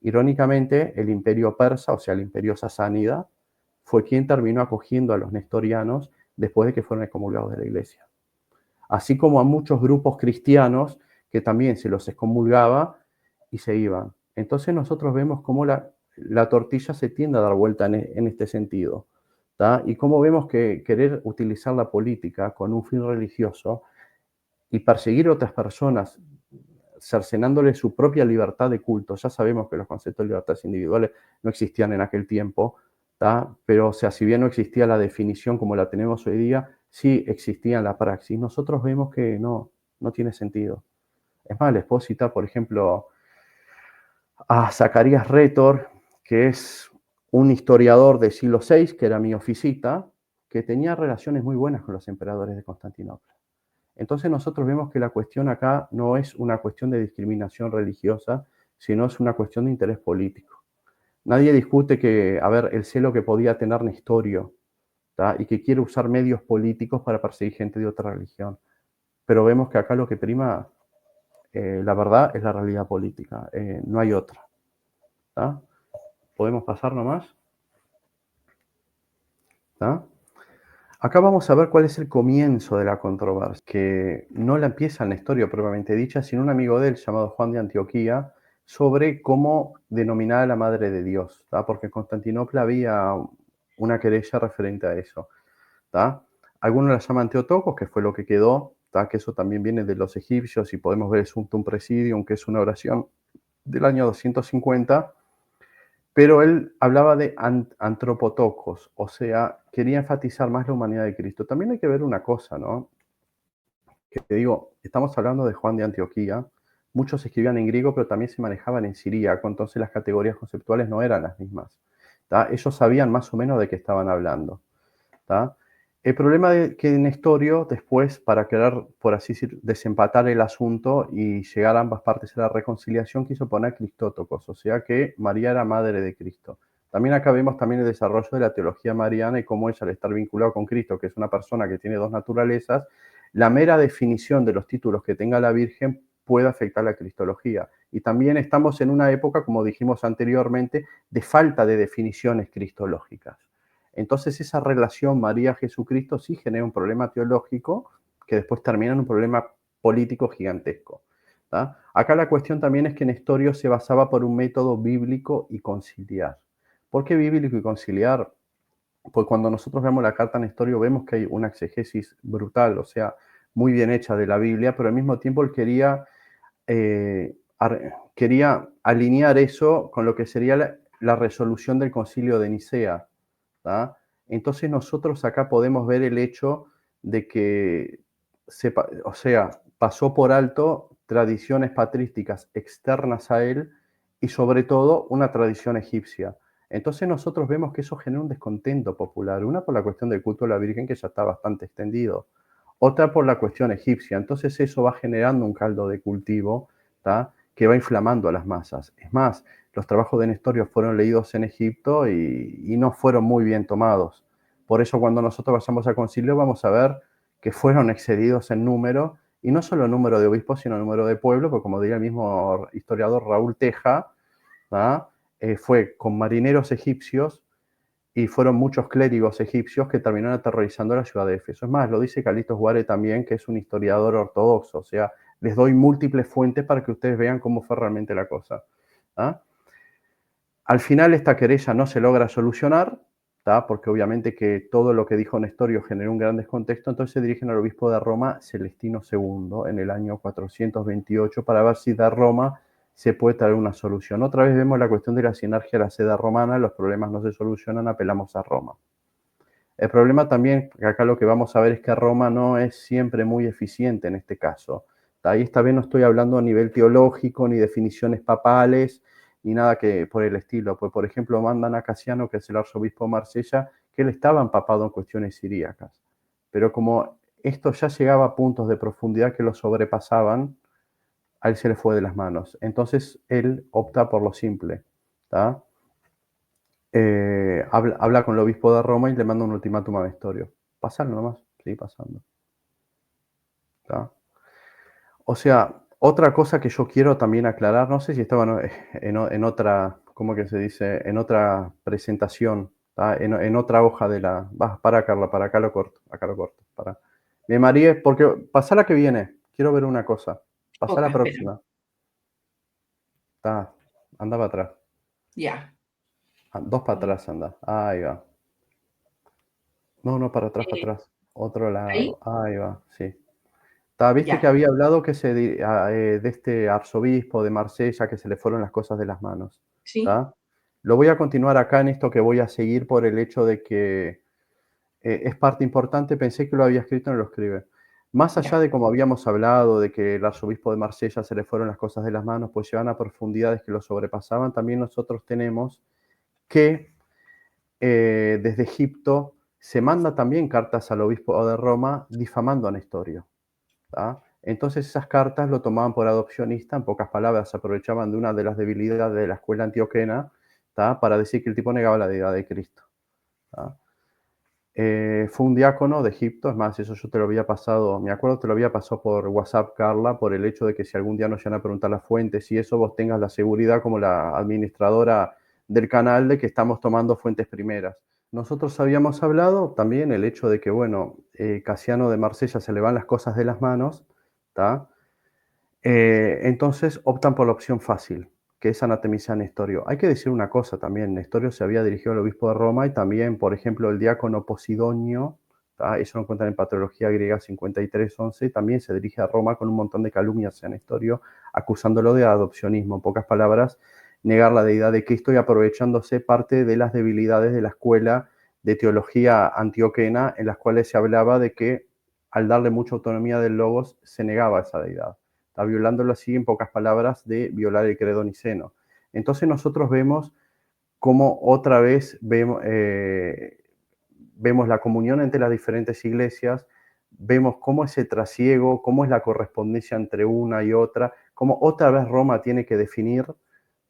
Irónicamente, el imperio persa, o sea, el imperio sasánida, fue quien terminó acogiendo a los nestorianos después de que fueron excomulgados de la Iglesia. Así como a muchos grupos cristianos que también se los excomulgaba y se iban. Entonces nosotros vemos cómo la tortilla se tiende a dar vuelta en este sentido, ¿tá? Y cómo vemos que querer utilizar la política con un fin religioso y perseguir a otras personas cercenándole su propia libertad de culto. Ya sabemos que los conceptos de libertades individuales no existían en aquel tiempo, ¿tá? Pero o sea, si bien no existía la definición como la tenemos hoy día, sí existía en la praxis, nosotros vemos que no tiene sentido. Es más, les puedo citar, por ejemplo, a Zacarías Retor, que es un historiador del siglo VI, que era miofisita, que tenía relaciones muy buenas con los emperadores de Constantinopla. Entonces nosotros vemos que la cuestión acá no es una cuestión de discriminación religiosa, sino es una cuestión de interés político. Nadie discute que, a ver, el celo que podía tener Nestorio, ¿tá? Y que quiere usar medios políticos para perseguir gente de otra religión. Pero vemos que acá lo que prima, la verdad, es la realidad política, no hay otra. ¿Tá? ¿Podemos pasar nomás? ¿Tá? Acá vamos a ver cuál es el comienzo de la controversia, que no la empieza el Nestorio propiamente dicha, sino un amigo de él llamado Juan de Antioquía, sobre cómo denominar a la Madre de Dios, ¿tá? Porque en Constantinopla había una querella referente a eso. ¿Tá? Algunos la llaman Teotocos, que fue lo que quedó, ¿tá? Que eso también viene de los egipcios y podemos ver el Sumptum Presidium, que es una oración del año 250, pero él hablaba de antropotocos, o sea, quería enfatizar más la humanidad de Cristo. También hay que ver una cosa, ¿no? Que te digo, estamos hablando de Juan de Antioquía, muchos escribían en griego, pero también se manejaban en siríaco, entonces las categorías conceptuales no eran las mismas. ¿Tá? Ellos sabían más o menos de qué estaban hablando. ¿Tá? El problema de que Nestorio después, para querer, por así decir, desempatar el asunto y llegar a ambas partes a la reconciliación, quiso poner Cristótocos, o sea que María era madre de Cristo. También acá vemos también el desarrollo de la teología mariana y cómo ella, al estar vinculado con Cristo, que es una persona que tiene dos naturalezas, la mera definición de los títulos que tenga la Virgen puede afectar la cristología. Y también estamos en una época, como dijimos anteriormente, de falta de definiciones cristológicas. Entonces esa relación María-Jesucristo sí genera un problema teológico que después termina en un problema político gigantesco. ¿Tá? Acá la cuestión también es que Nestorio se basaba por un método bíblico y conciliar. ¿Por qué bíblico y conciliar? Pues cuando nosotros vemos la carta a Nestorio vemos que hay una exegesis brutal, o sea, muy bien hecha de la Biblia, pero al mismo tiempo él quería alinear eso con lo que sería la resolución del concilio de Nicea. ¿Tá? Entonces nosotros acá podemos ver el hecho de que, o sea, pasó por alto tradiciones patrísticas externas a él y sobre todo una tradición egipcia. Entonces nosotros vemos que eso genera un descontento popular, una por la cuestión del culto a la Virgen que ya está bastante extendido, otra por la cuestión egipcia. Entonces eso va generando un caldo de cultivo, ¿tá? Que va inflamando a las masas. Es más, los trabajos de Nestorio fueron leídos en Egipto y no fueron muy bien tomados. Por eso cuando nosotros vayamos al concilio vamos a ver que fueron excedidos en número, y no solo el número de obispos, sino el número de pueblos, porque como diría el mismo historiador Raúl Teja, fue con marineros egipcios y fueron muchos clérigos egipcios que terminaron aterrorizando la ciudad de Éfeso. Es más, lo dice Calixto Guare también, que es un historiador ortodoxo, o sea, les doy múltiples fuentes para que ustedes vean cómo fue realmente la cosa. ¿Ah? Al final esta querella no se logra solucionar, ¿tá? Porque obviamente que todo lo que dijo Nestorio generó un gran descontexto, entonces se dirigen al obispo de Roma, Celestino II, en el año 428, para ver si de Roma se puede traer una solución. Otra vez vemos la cuestión de la sinergia de la sede romana, los problemas no se solucionan, apelamos a Roma. El problema también, acá lo que vamos a ver es que Roma no es siempre muy eficiente en este caso. Ahí esta vez no estoy hablando a nivel teológico, ni definiciones papales, ni nada que por el estilo. Pues, por ejemplo, mandan a Casiano, que es el arzobispo de Marsella, que él estaba empapado en cuestiones siríacas. Pero como esto ya llegaba a puntos de profundidad que lo sobrepasaban, a él se le fue de las manos. Entonces, él opta por lo simple. ¿Tá? Habla con el obispo de Roma y le manda un ultimátum a Nestorio. Pasarlo nomás, seguir pasando. ¿Tá? O sea, otra cosa que yo quiero también aclarar, no sé si estaba en otra, ¿cómo que se dice? En otra presentación, ¿tá? En otra hoja de la... Para Carla, para acá lo corto, para. Me mareé, porque pasá la que viene, quiero ver una cosa. Pasá la próxima. Tá, anda para atrás. Ya. Dos para atrás anda. Ahí va. No, para atrás, para atrás. Otro ¿Ahí? lado. Ahí va, sí. Viste que Ya. había hablado que de este arzobispo de Marsella que se le fueron las cosas de las manos. Sí. ¿Tá? Lo voy a continuar acá en esto que voy a seguir por el hecho de que es parte importante, pensé que lo había escrito, no lo escribe. Más allá de como habíamos hablado, de que el arzobispo de Marsella se le fueron las cosas de las manos, pues llevan a profundidades que lo sobrepasaban, también nosotros tenemos que desde Egipto se manda también cartas al obispo de Roma difamando a Nestorio. ¿tá? Entonces esas cartas lo tomaban por adopcionista, en pocas palabras, se aprovechaban de una de las debilidades de la escuela antioquena, ¿tá? Para decir que el tipo negaba la deidad de Cristo. ¿tá? Fue un diácono de Egipto, es más, eso yo te lo había pasado, me acuerdo te lo había pasado por WhatsApp, Carla, por el hecho de que si algún día nos llegan a preguntar las fuentes y eso, vos tengas la seguridad como la administradora del canal de que estamos tomando fuentes primeras. Nosotros habíamos hablado también el hecho de que, bueno, Casiano de Marsella se le van las cosas de las manos, ¿tá? Entonces optan por la opción fácil, que es anatemizar a Nestorio. Hay que decir una cosa también, Nestorio se había dirigido al obispo de Roma y también, por ejemplo, el diácono Posidonio, ¿tá? Eso lo encuentran en Patrología Griega 53:11, también se dirige a Roma con un montón de calumnias a Nestorio, acusándolo de adopcionismo, en pocas palabras, negar la deidad de Cristo y aprovechándose parte de las debilidades de la escuela de teología antioquena, en las cuales se hablaba de que al darle mucha autonomía del Logos se negaba esa deidad. Está violándolo así, en pocas palabras, de violar el credo niceno. Entonces nosotros vemos cómo otra vez vemos la comunión entre las diferentes iglesias, vemos cómo ese trasiego, cómo es la correspondencia entre una y otra, cómo otra vez Roma tiene que definir,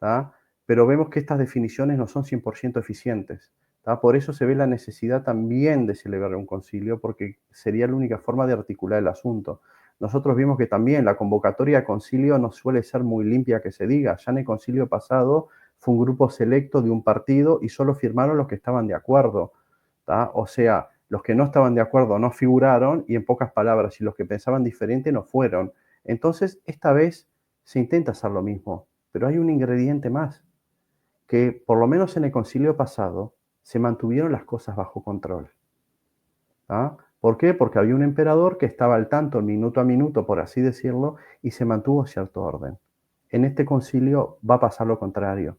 ¿tá? Pero vemos que estas definiciones no son 100% eficientes. ¿tá? Por eso se ve la necesidad también de celebrar un concilio, porque sería la única forma de articular el asunto. Nosotros vimos que también la convocatoria a concilio no suele ser muy limpia que se diga. Ya en el concilio pasado fue un grupo selecto de un partido y solo firmaron los que estaban de acuerdo. ¿tá? O sea, los que no estaban de acuerdo no figuraron y en pocas palabras, y los que pensaban diferente no fueron. Entonces, esta vez se intenta hacer lo mismo, pero hay un ingrediente más, que por lo menos en el concilio pasado se mantuvieron las cosas bajo control. ¿tá? ¿Por qué? Porque había un emperador que estaba al tanto, minuto a minuto, por así decirlo, y se mantuvo cierto orden. En este concilio va a pasar lo contrario.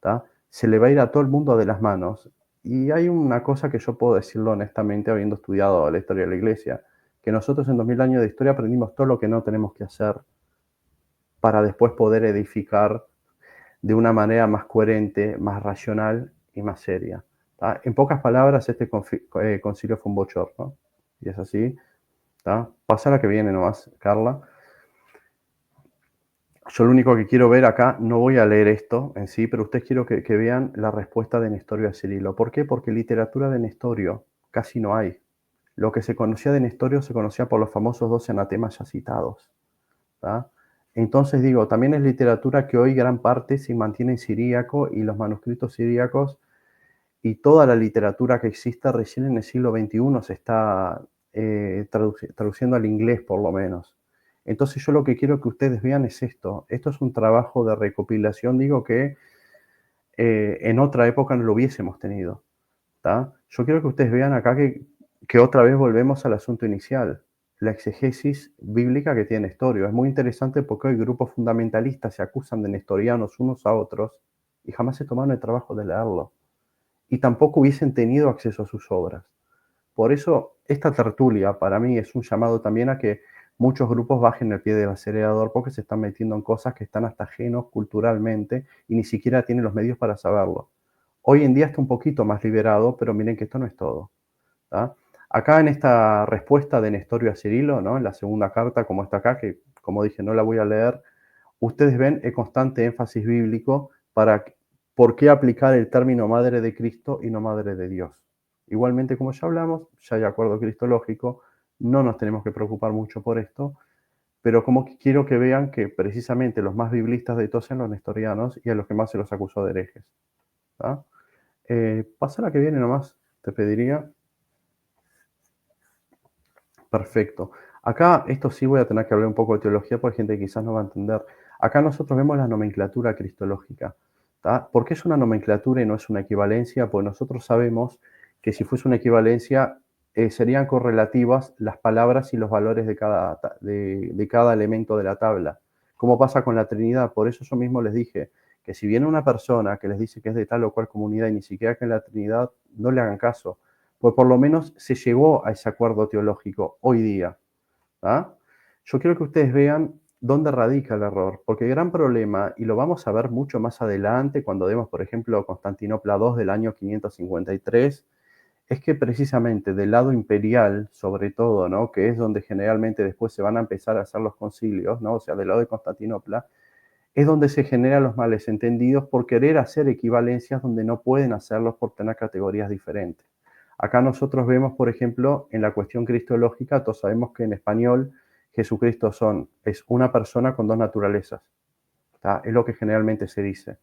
¿tá? Se le va a ir a todo el mundo de las manos. Y hay una cosa que yo puedo decirlo honestamente, habiendo estudiado la historia de la Iglesia, que nosotros en 2000 años de historia aprendimos todo lo que no tenemos que hacer para después poder edificar de una manera más coherente, más racional y más seria. ¿tá? En pocas palabras, este concilio fue un bochorno. Y es así. ¿tá? Pasa la que viene nomás, Carla. Yo lo único que quiero ver acá, no voy a leer esto en sí, pero ustedes quiero que vean la respuesta de Nestorio a Cirilo. ¿Por qué? Porque literatura de Nestorio casi no hay. Lo que se conocía de Nestorio se conocía por los famosos 12 anatemas ya citados. ¿tá? Entonces digo, también es literatura que hoy gran parte se mantiene en siríaco y los manuscritos siríacos y toda la literatura que exista recién en el siglo XXI se está traduciendo al inglés por lo menos. Entonces yo lo que quiero que ustedes vean es esto. Esto es un trabajo de recopilación, digo que en otra época no lo hubiésemos tenido. ¿tá? Yo quiero que ustedes vean acá que otra vez volvemos al asunto inicial, la exegesis bíblica que tiene Nestorio. Es muy interesante porque hoy grupos fundamentalistas se acusan de nestorianos unos a otros y jamás se tomaron el trabajo de leerlo. Y tampoco hubiesen tenido acceso a sus obras. Por eso, esta tertulia para mí es un llamado también a que muchos grupos bajen el pie del acelerador porque se están metiendo en cosas que están hasta ajenos culturalmente y ni siquiera tienen los medios para saberlo. Hoy en día está un poquito más liberado, pero miren que esto no es todo. ¿tá? Acá en esta respuesta de Nestorio a Cirilo, ¿no? en la segunda carta, como está acá, que como dije no la voy a leer, ustedes ven el constante énfasis bíblico para por qué aplicar el término madre de Cristo y no madre de Dios. Igualmente, como ya hablamos, ya hay acuerdo cristológico, no nos tenemos que preocupar mucho por esto, pero como que quiero que vean que precisamente los más biblistas de todos son los nestorianos y a los que más se los acusó de herejes. ¿tá? Pasa la que viene nomás, te pediría. Perfecto. Acá, esto sí voy a tener que hablar un poco de teología porque hay gente que quizás no va a entender. Acá nosotros vemos la nomenclatura cristológica. ¿tá? ¿Por qué es una nomenclatura y no es una equivalencia? Pues nosotros sabemos que si fuese una equivalencia, serían correlativas las palabras y los valores de cada elemento de la tabla. ¿Cómo pasa con la Trinidad? Por eso yo mismo les dije que si viene una persona que les dice que es de tal o cual comunidad y ni siquiera que en la Trinidad, no le hagan caso. pues por lo menos se llegó a ese acuerdo teológico hoy día. Yo quiero que ustedes vean dónde radica el error, porque el gran problema, y lo vamos a ver mucho más adelante cuando vemos, por ejemplo, Constantinopla II del año 553, es que precisamente del lado imperial, sobre todo, ¿no?, que es donde generalmente después se van a empezar a hacer los concilios, ¿no?, o sea, del lado de Constantinopla, es donde se generan los males entendidos por querer hacer equivalencias donde no pueden hacerlos por tener categorías diferentes. Acá nosotros vemos, por ejemplo, en la cuestión cristológica, todos sabemos que en español Jesucristo es una persona con dos naturalezas. Es lo que generalmente se dice.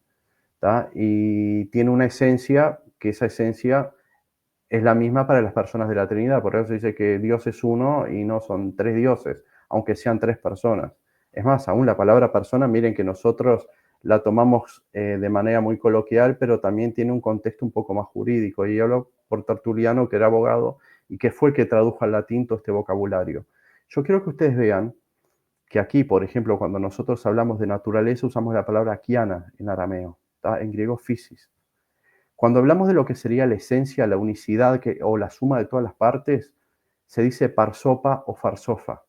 Y tiene una esencia, que esa esencia es la misma para las personas de la Trinidad. Por eso se dice que Dios es uno y no son tres dioses, aunque sean tres personas. Es más, aún la palabra persona, miren que nosotros la tomamos de manera muy coloquial, pero también tiene un contexto un poco más jurídico. Y hablo por Tertuliano, que era abogado y que fue el que tradujo al latín todo este vocabulario. Yo quiero que ustedes vean que aquí, por ejemplo, cuando nosotros hablamos de naturaleza, usamos la palabra kiana en arameo, en griego physis. Cuando hablamos de lo que sería la esencia, la unicidad o la suma de todas las partes, se dice parsopa o farsofa,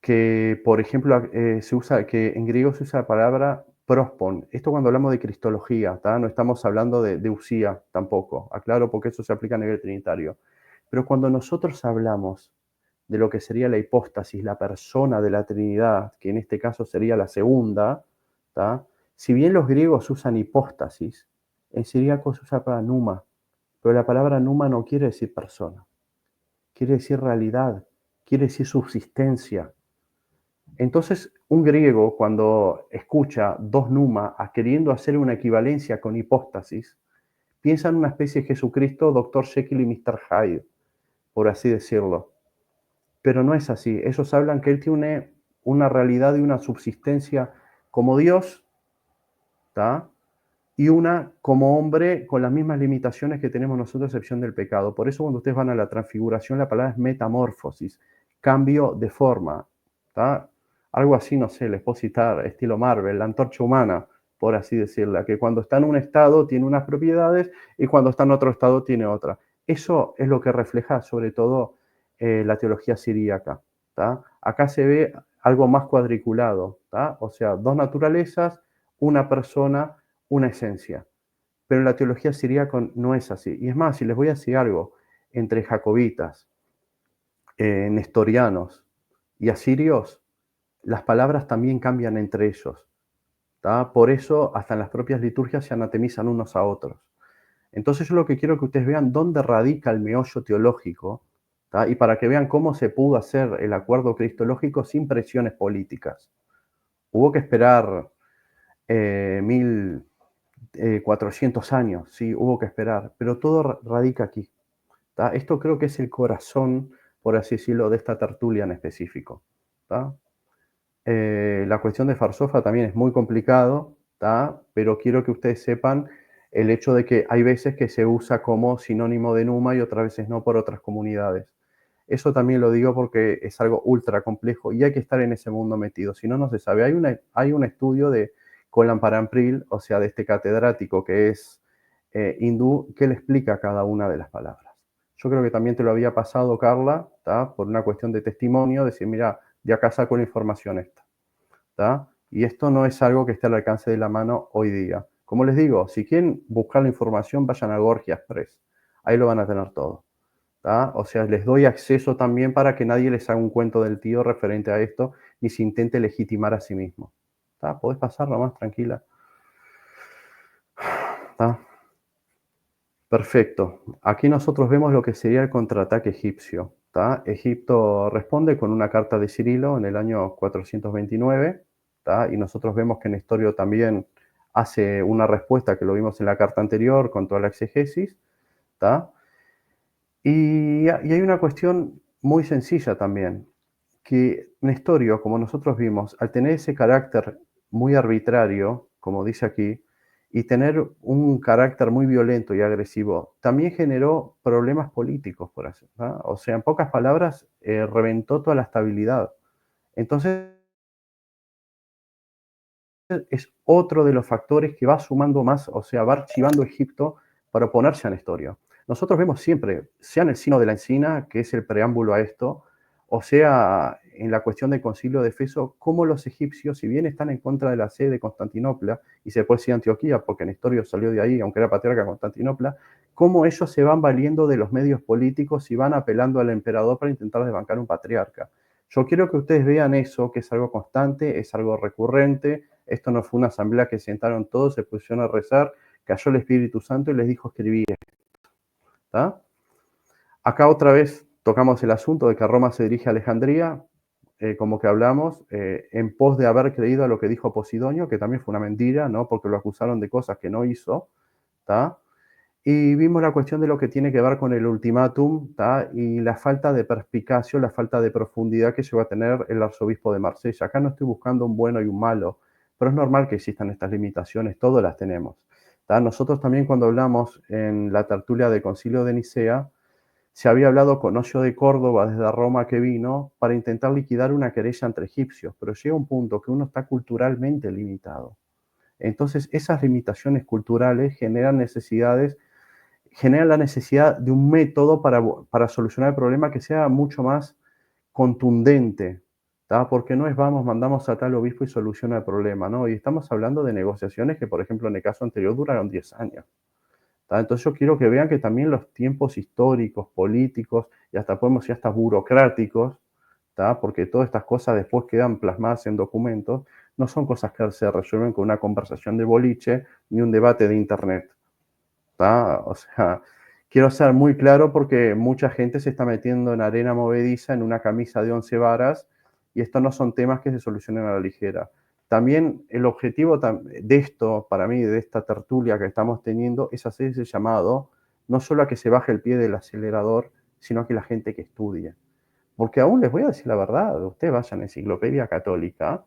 que, por ejemplo, que en griego se usa la palabra prospon. Esto cuando hablamos de cristología, no estamos hablando de usía tampoco, aclaro, porque eso se aplica a nivel trinitario. Pero cuando nosotros hablamos de lo que sería la hipóstasis, la persona de la Trinidad, que en este caso sería la segunda, si bien los griegos usan hipóstasis, en siríaco se usa la palabra numa, pero la palabra numa no quiere decir persona, quiere decir realidad, quiere decir subsistencia. Entonces, un griego, cuando escucha dos numa queriendo hacer una equivalencia con hipóstasis, piensa en una especie de Jesucristo, Dr. Jekyll y Mr. Hyde, por así decirlo. Pero no es así. Ellos hablan que él tiene una realidad y una subsistencia como Dios, y una como hombre con las mismas limitaciones que tenemos nosotros, a excepción del pecado. Por eso cuando ustedes van a la transfiguración, la palabra es metamorfosis, cambio de forma. Algo así, no sé, les puedo citar, estilo Marvel, la antorcha humana, por así decirla, que cuando está en un estado tiene unas propiedades y cuando está en otro estado tiene otra. Eso es lo que refleja sobre todo la teología siríaca. Acá se ve algo más cuadriculado, o sea, dos naturalezas, una persona, una esencia. Pero en la teología siríaca no es así. Y es más, si les voy a decir algo, entre jacobitas, nestorianos y asirios, las palabras también cambian entre ellos. Por eso, hasta en las propias liturgias se anatemizan unos a otros. Entonces yo lo que quiero que ustedes vean dónde radica el meollo teológico, y para que vean cómo se pudo hacer el acuerdo cristológico sin presiones políticas. Hubo que esperar 1400 años, sí, hubo que esperar, pero todo radica aquí. Esto creo que es el corazón, por así decirlo, de esta tertulia en específico. La cuestión de Farsofa también es muy complicado, pero quiero que ustedes sepan el hecho de que hay veces que se usa como sinónimo de Numa y otras veces no por otras comunidades. Eso también lo digo porque es algo ultra complejo y hay que estar en ese mundo metido, si no, no se sabe. Hay un estudio de Kolan Parampril, o sea, de este catedrático que es hindú, que le explica cada una de las palabras. Yo creo que también te lo había pasado, Carla, por una cuestión de testimonio, decir, mira, de acá saco la información esta. Y esto no es algo que esté al alcance de la mano hoy día. Como les digo, si quieren buscar la información, vayan a Gorgias Press. Ahí lo van a tener todo. O sea, les doy acceso también para que nadie les haga un cuento del tío referente a esto, ni se intente legitimar a sí mismo. Podés pasar nomás, tranquila. Perfecto. Aquí nosotros vemos lo que sería el contraataque egipcio. Egipto responde con una carta de Cirilo en el año 429, y nosotros vemos que Nestorio también hace una respuesta que lo vimos en la carta anterior con toda la exegesis. Y hay una cuestión muy sencilla también, que Nestorio, como nosotros vimos, al tener ese carácter muy arbitrario, como dice aquí, y tener un carácter muy violento y agresivo, también generó problemas políticos, por así, o sea, en pocas palabras, reventó toda la estabilidad. Entonces, es otro de los factores que va sumando más, o sea, va archivando Egipto para oponerse a Nestorio. nosotros vemos siempre, sea en el Sino de la Encina, que es el preámbulo a esto, o sea en la cuestión del Concilio de Efeso, cómo los egipcios, si bien están en contra de la sede de Constantinopla, y se puede decir Antioquía, porque Nestorio salió de ahí, aunque era patriarca de Constantinopla, cómo ellos se van valiendo de los medios políticos y van apelando al emperador para intentar desbancar un patriarca. Yo quiero que ustedes vean eso, que es algo constante, es algo recurrente. Esto no fue una asamblea que sentaron todos, se pusieron a rezar, cayó el Espíritu Santo y les dijo escribir. ¿Tá? Acá otra vez tocamos el asunto de que Roma se dirige a Alejandría, como que hablamos, en pos de haber creído a lo que dijo Posidonio, que también fue una mentira, ¿no? Porque lo acusaron de cosas que no hizo. ¿Tá? Y vimos la cuestión de lo que tiene que ver con el ultimátum, ¿tá? Y la falta de perspicacia, la falta de profundidad que llegó a tener el arzobispo de Marsella. Acá no estoy buscando un bueno y un malo, pero es normal que existan estas limitaciones, todas las tenemos. ¿Tá? Nosotros también cuando hablamos en la tertulia del Concilio de Nicea, se había hablado con Ocio de Córdoba desde Roma que vino para intentar liquidar una querella entre egipcios, pero llega un punto que uno está culturalmente limitado. Entonces, esas limitaciones culturales generan la necesidad de un método para solucionar el problema que sea mucho más contundente, ¿tá? Porque no es vamos, mandamos a tal obispo y soluciona el problema, ¿no? Y estamos hablando de negociaciones que, por ejemplo, en el caso anterior duraron 10 años. ¿Tá? Entonces yo quiero que vean que también los tiempos históricos, políticos y hasta podemos decir hasta burocráticos, ¿tá? Porque todas estas cosas después quedan plasmadas en documentos, no son cosas que se resuelven con una conversación de boliche ni un debate de internet. ¿Tá? O sea, quiero ser muy claro porque mucha gente se está metiendo en arena movediza en una camisa de 11 varas y estos no son temas que se solucionen a la ligera. También el objetivo de esto, para mí, de esta tertulia que estamos teniendo, es hacer ese llamado, no solo a que se baje el pie del acelerador, sino a que la gente que estudie. Porque aún les voy a decir la verdad, ustedes vayan a Enciclopedia Católica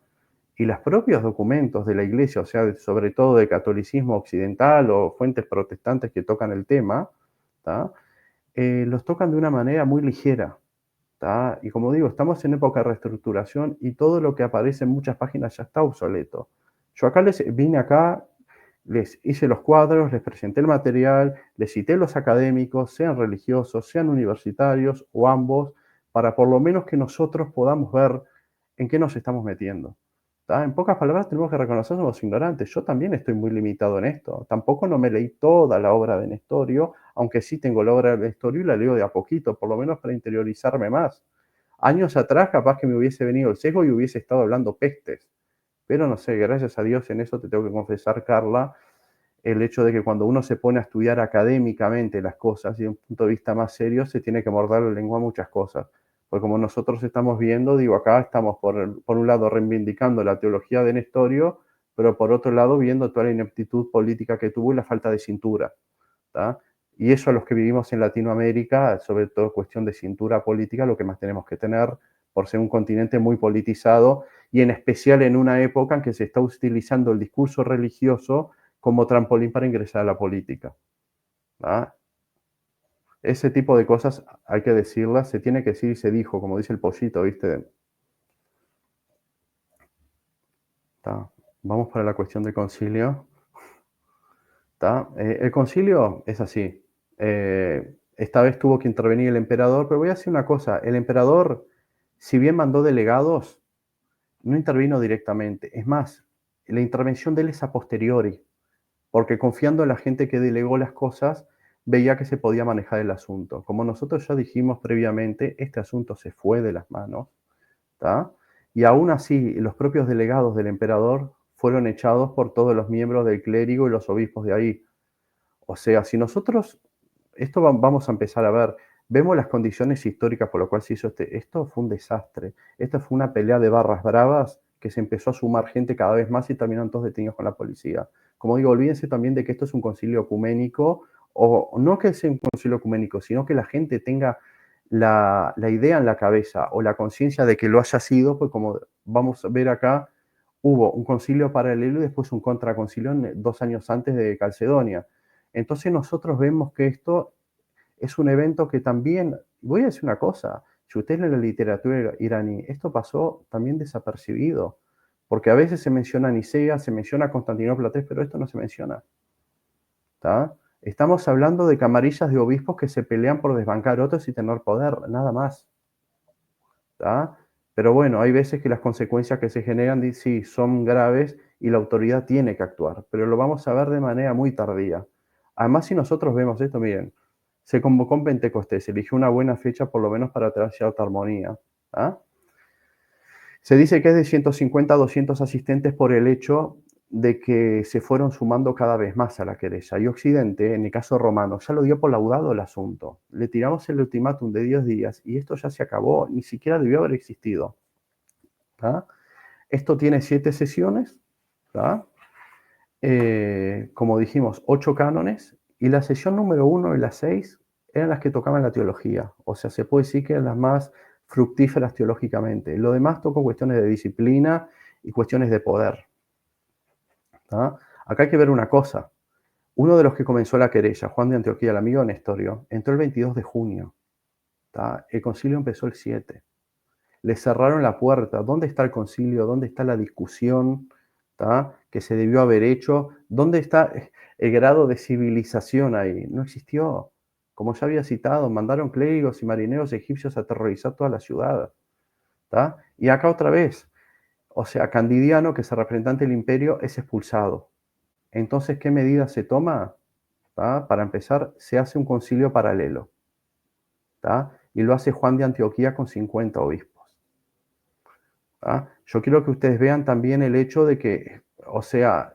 y los propios documentos de la Iglesia, o sea, sobre todo de catolicismo occidental o fuentes protestantes que tocan el tema, los tocan de una manera muy ligera. ¿Tá? Y como digo, estamos en época de reestructuración y todo lo que aparece en muchas páginas ya está obsoleto. Yo acá vine acá, les hice los cuadros, les presenté el material, les cité los académicos, sean religiosos, sean universitarios o ambos, para por lo menos que nosotros podamos ver en qué nos estamos metiendo. ¿Tá? En pocas palabras, tenemos que reconocer que somos ignorantes. Yo también estoy muy limitado en esto. Tampoco no me leí toda la obra de Nestorio, aunque sí tengo la obra de Nestorio y la leo de a poquito, por lo menos para interiorizarme más. Años atrás, capaz que me hubiese venido el sesgo y hubiese estado hablando pestes. Pero no sé, gracias a Dios en eso te tengo que confesar, Carla, el hecho de que cuando uno se pone a estudiar académicamente las cosas y de un punto de vista más serio, se tiene que morder la lengua a muchas cosas. Porque como nosotros estamos viendo, digo, acá estamos por un lado reivindicando la teología de Nestorio, pero por otro lado viendo toda la ineptitud política que tuvo y la falta de cintura. ¿Tá? Y eso a los que vivimos en Latinoamérica, sobre todo cuestión de cintura política, lo que más tenemos que tener por ser un continente muy politizado y en especial en una época en que se está utilizando el discurso religioso como trampolín para ingresar a la política. ¿Tá? Ese tipo de cosas hay que decirlas, se tiene que decir y se dijo, como dice el pollito, ¿viste? ¿Tá? Vamos para la cuestión del concilio. ¿Tá? El concilio es así. Esta vez tuvo que intervenir el emperador, pero voy a decir una cosa, el emperador, si bien mandó delegados, no intervino directamente. Es más, la intervención de él es a posteriori, porque confiando en la gente que delegó las cosas, veía que se podía manejar el asunto. Como nosotros ya dijimos previamente, este asunto se fue de las manos, ¿tá? Y aún así, los propios delegados del emperador fueron echados por todos los miembros del clérigo y los obispos de ahí. O sea, si nosotros, esto vamos a empezar a ver, vemos las condiciones históricas por lo cual se hizo esto fue un desastre. Esto fue una pelea de barras bravas que se empezó a sumar gente cada vez más y terminaron todos detenidos con la policía. Como digo, olvídense también de que esto es un concilio ecuménico, o no que sea un concilio ecuménico, sino que la gente tenga la idea en la cabeza o la conciencia de que lo haya sido, pues como vamos a ver acá, hubo un concilio paralelo y después un contraconcilio 2 años antes de Calcedonia. Entonces nosotros vemos que esto es un evento que también, voy a decir una cosa, si usted lee la literatura iraní, esto pasó también desapercibido, porque a veces se menciona Nicea, se menciona Constantinopla III, pero esto no se menciona. ¿Tá? Estamos hablando de camarillas de obispos que se pelean por desbancar a otros y tener poder, nada más. ¿Tá? Pero bueno, hay veces que las consecuencias que se generan sí son graves y la autoridad tiene que actuar, pero lo vamos a ver de manera muy tardía. Además, si nosotros vemos esto, miren, se convocó en Pentecostés, se eligió una buena fecha por lo menos para traer cierta armonía. ¿Ah? Se dice que es de 150 a 200 asistentes por el hecho de que se fueron sumando cada vez más a la querella. Y Occidente, en el caso romano, ya lo dio por laudado el asunto. Le tiramos el ultimátum de 10 días y esto ya se acabó, ni siquiera debió haber existido. ¿Tá? Esto tiene 7 sesiones, ¿tá? Como dijimos, 8 cánones, y la sesión número 1 y la 6 eran las que tocaban la teología. O sea, se puede decir que eran las más fructíferas teológicamente. Lo demás tocó cuestiones de disciplina y cuestiones de poder. ¿Tá? Acá hay que ver una cosa. Uno de los que comenzó la querella, Juan de Antioquía, el amigo de Nestorio, entró el 22 de junio. ¿Tá? El concilio empezó el 7. Le cerraron la puerta. ¿Dónde está el concilio? ¿Dónde está la discusión, ¿tá?, que se debió haber hecho? ¿Dónde está el grado de civilización ahí? No existió. Como ya había citado, mandaron clérigos y marineros egipcios a aterrorizar toda la ciudad. ¿Tá? Y acá otra vez, o sea, Candidiano, que es el representante del imperio, es expulsado. Entonces, ¿qué medida se toma? ¿Tá? Para empezar, se hace un concilio paralelo. ¿Tá? Y lo hace Juan de Antioquía con 50 obispos. ¿Ah? Yo quiero que ustedes vean también el hecho de que, o sea,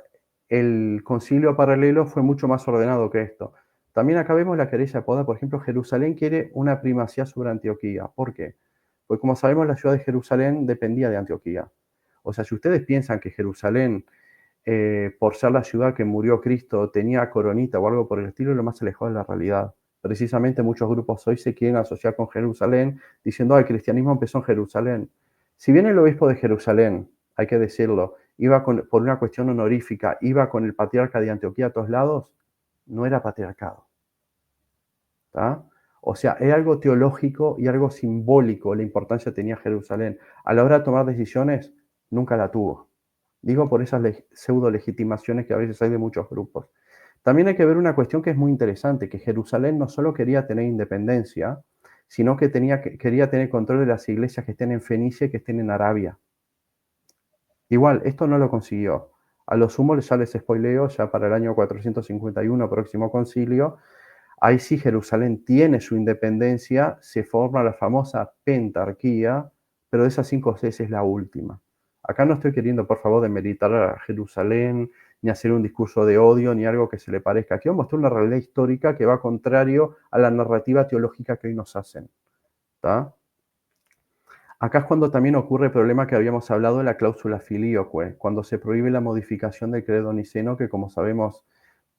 el concilio paralelo fue mucho más ordenado que esto. También acá vemos la querella de poder. Por ejemplo, Jerusalén quiere una primacía sobre Antioquía. ¿Por qué? Porque como sabemos, la ciudad de Jerusalén dependía de Antioquía. O sea, si ustedes piensan que Jerusalén, por ser la ciudad que murió Cristo, tenía coronita o algo por el estilo, es lo más alejado de la realidad. Precisamente muchos grupos hoy se quieren asociar con Jerusalén, diciendo que el cristianismo empezó en Jerusalén. Si bien el obispo de Jerusalén, hay que decirlo, iba por una cuestión honorífica, iba con el patriarca de Antioquía a todos lados, no era patriarcado. ¿Tá? O sea, era algo teológico y algo simbólico la importancia que tenía Jerusalén. A la hora de tomar decisiones, nunca la tuvo. Digo por esas pseudo legitimaciones que a veces hay de muchos grupos. También hay que ver una cuestión que es muy interesante, que Jerusalén no solo quería tener independencia, sino que quería tener control de las iglesias que estén en Fenicia y que estén en Arabia. Igual, esto no lo consiguió. A lo sumo ya les spoileo, ya para el año 451, próximo concilio, ahí sí Jerusalén tiene su independencia, se forma la famosa pentarquía, pero de esas 5 sedes es la última. Acá no estoy queriendo, por favor, demeritar a Jerusalén, ni hacer un discurso de odio, ni algo que se le parezca. Aquí vamos a mostrar una realidad histórica que va contrario a la narrativa teológica que hoy nos hacen. ¿Tá? Acá es cuando también ocurre el problema que habíamos hablado de la cláusula filioque, cuando se prohíbe la modificación del credo niceno, que como sabemos,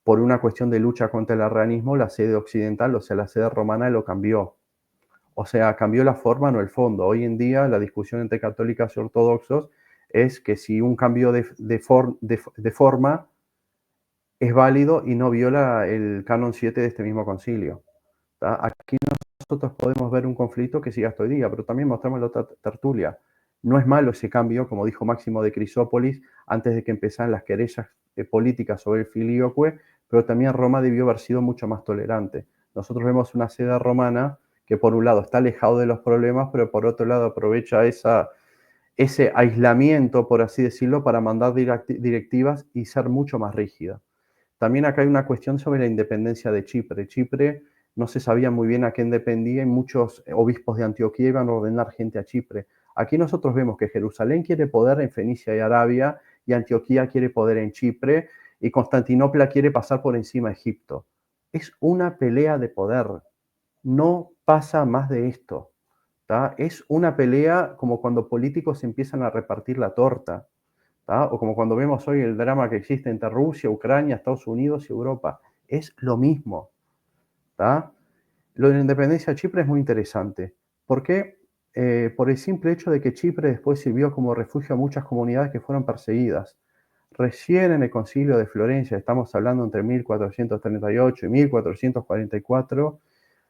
por una cuestión de lucha contra el arrianismo, la sede occidental, o sea, la sede romana, lo cambió. O sea, cambió la forma, no el fondo. Hoy en día la discusión entre católicos y ortodoxos es que si un cambio de forma es válido y no viola el canon 7 de este mismo concilio. ¿Tá? Aquí nosotros podemos ver un conflicto que sigue hasta hoy día, pero también mostramos la otra tertulia. No es malo ese cambio, como dijo Máximo de Crisópolis, antes de que empezaran las querellas políticas sobre el filioque, pero también Roma debió haber sido mucho más tolerante. Nosotros vemos una sede romana que por un lado está alejado de los problemas, pero por otro lado aprovecha ese aislamiento, por así decirlo, para mandar directivas y ser mucho más rígida. También acá hay una cuestión sobre la independencia de Chipre. Chipre no se sabía muy bien a quién dependía y muchos obispos de Antioquía iban a ordenar gente a Chipre. Aquí nosotros vemos que Jerusalén quiere poder en Fenicia y Arabia y Antioquía quiere poder en Chipre y Constantinopla quiere pasar por encima de Egipto. Es una pelea de poder. No pasa más de esto. ¿Tá? Es una pelea como cuando políticos empiezan a repartir la torta. ¿Tá? O como cuando vemos hoy el drama que existe entre Rusia, Ucrania, Estados Unidos y Europa. Es lo mismo. ¿Tá? Lo de la independencia de Chipre es muy interesante. ¿Por qué? Por el simple hecho de que Chipre después sirvió como refugio a muchas comunidades que fueron perseguidas. Recién en el concilio de Florencia, estamos hablando entre 1438 y 1444,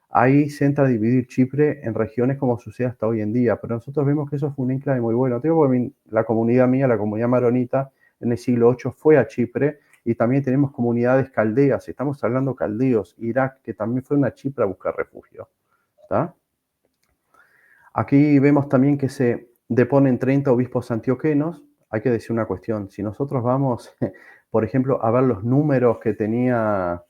ahí se entra a dividir Chipre en regiones como sucede hasta hoy en día, pero nosotros vemos que eso fue un enclave muy bueno. Digo, porque la comunidad mía, la comunidad maronita, en el siglo VIII fue a Chipre y también tenemos comunidades caldeas, estamos hablando caldeos, Irak, que también fue una Chipre a buscar refugio. ¿Tá? Aquí vemos también que se deponen 30 obispos antioquenos. Hay que decir una cuestión, si nosotros vamos, por ejemplo, a ver los números que tenía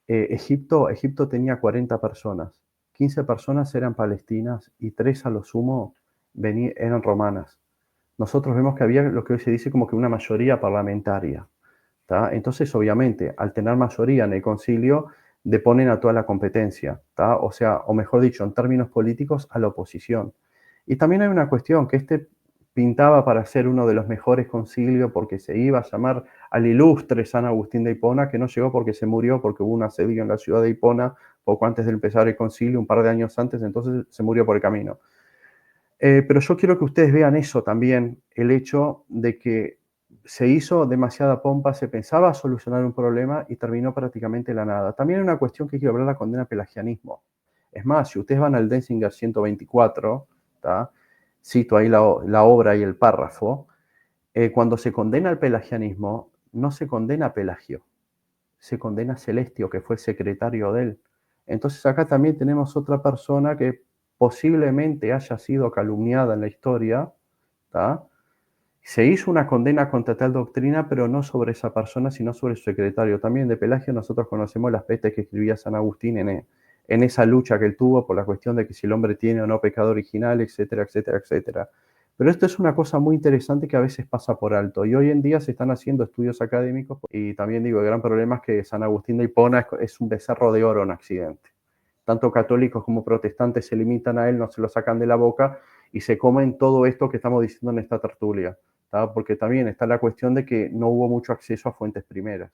Egipto, Egipto tenía 40 personas, 15 personas eran palestinas y 3 a lo sumo eran romanas. Nosotros vemos que había lo que hoy se dice como que una mayoría parlamentaria. ¿Tá? Entonces, obviamente, al tener mayoría en el concilio, deponen a toda la competencia, ¿tá? O sea, o mejor dicho, en términos políticos, a la oposición. Y también hay una cuestión, que pintaba para ser uno de los mejores concilios porque se iba a llamar al ilustre San Agustín de Hipona, que no llegó porque se murió, porque hubo un asedio en la ciudad de Hipona poco antes de empezar el concilio, un par de años antes, entonces se murió por el camino. Pero yo quiero que ustedes vean eso también, el hecho de que se hizo demasiada pompa, se pensaba solucionar un problema y terminó prácticamente la nada. También hay una cuestión que quiero hablar, la condena al pelagianismo. Es más, si ustedes van al Denzinger 124, ¿tá? Cito ahí la obra y el párrafo, cuando se condena al pelagianismo, no se condena a Pelagio, se condena a Celestio, que fue el secretario de él. Entonces acá también tenemos otra persona que posiblemente haya sido calumniada en la historia, ¿tá? Se hizo una condena contra tal doctrina, pero no sobre esa persona, sino sobre su secretario. También de Pelagio nosotros conocemos las pestes que escribía San Agustín en esa lucha que él tuvo por la cuestión de que si el hombre tiene o no pecado original, etcétera, etcétera, etcétera. Pero esto es una cosa muy interesante que a veces pasa por alto. Y hoy en día se están haciendo estudios académicos. Y también digo, el gran problema es que San Agustín de Hipona es un becerro de oro en Occidente. Tanto católicos como protestantes se limitan a él, no se lo sacan de la boca y se comen todo esto que estamos diciendo en esta tertulia. ¿Tá? Porque también está la cuestión de que no hubo mucho acceso a fuentes primeras.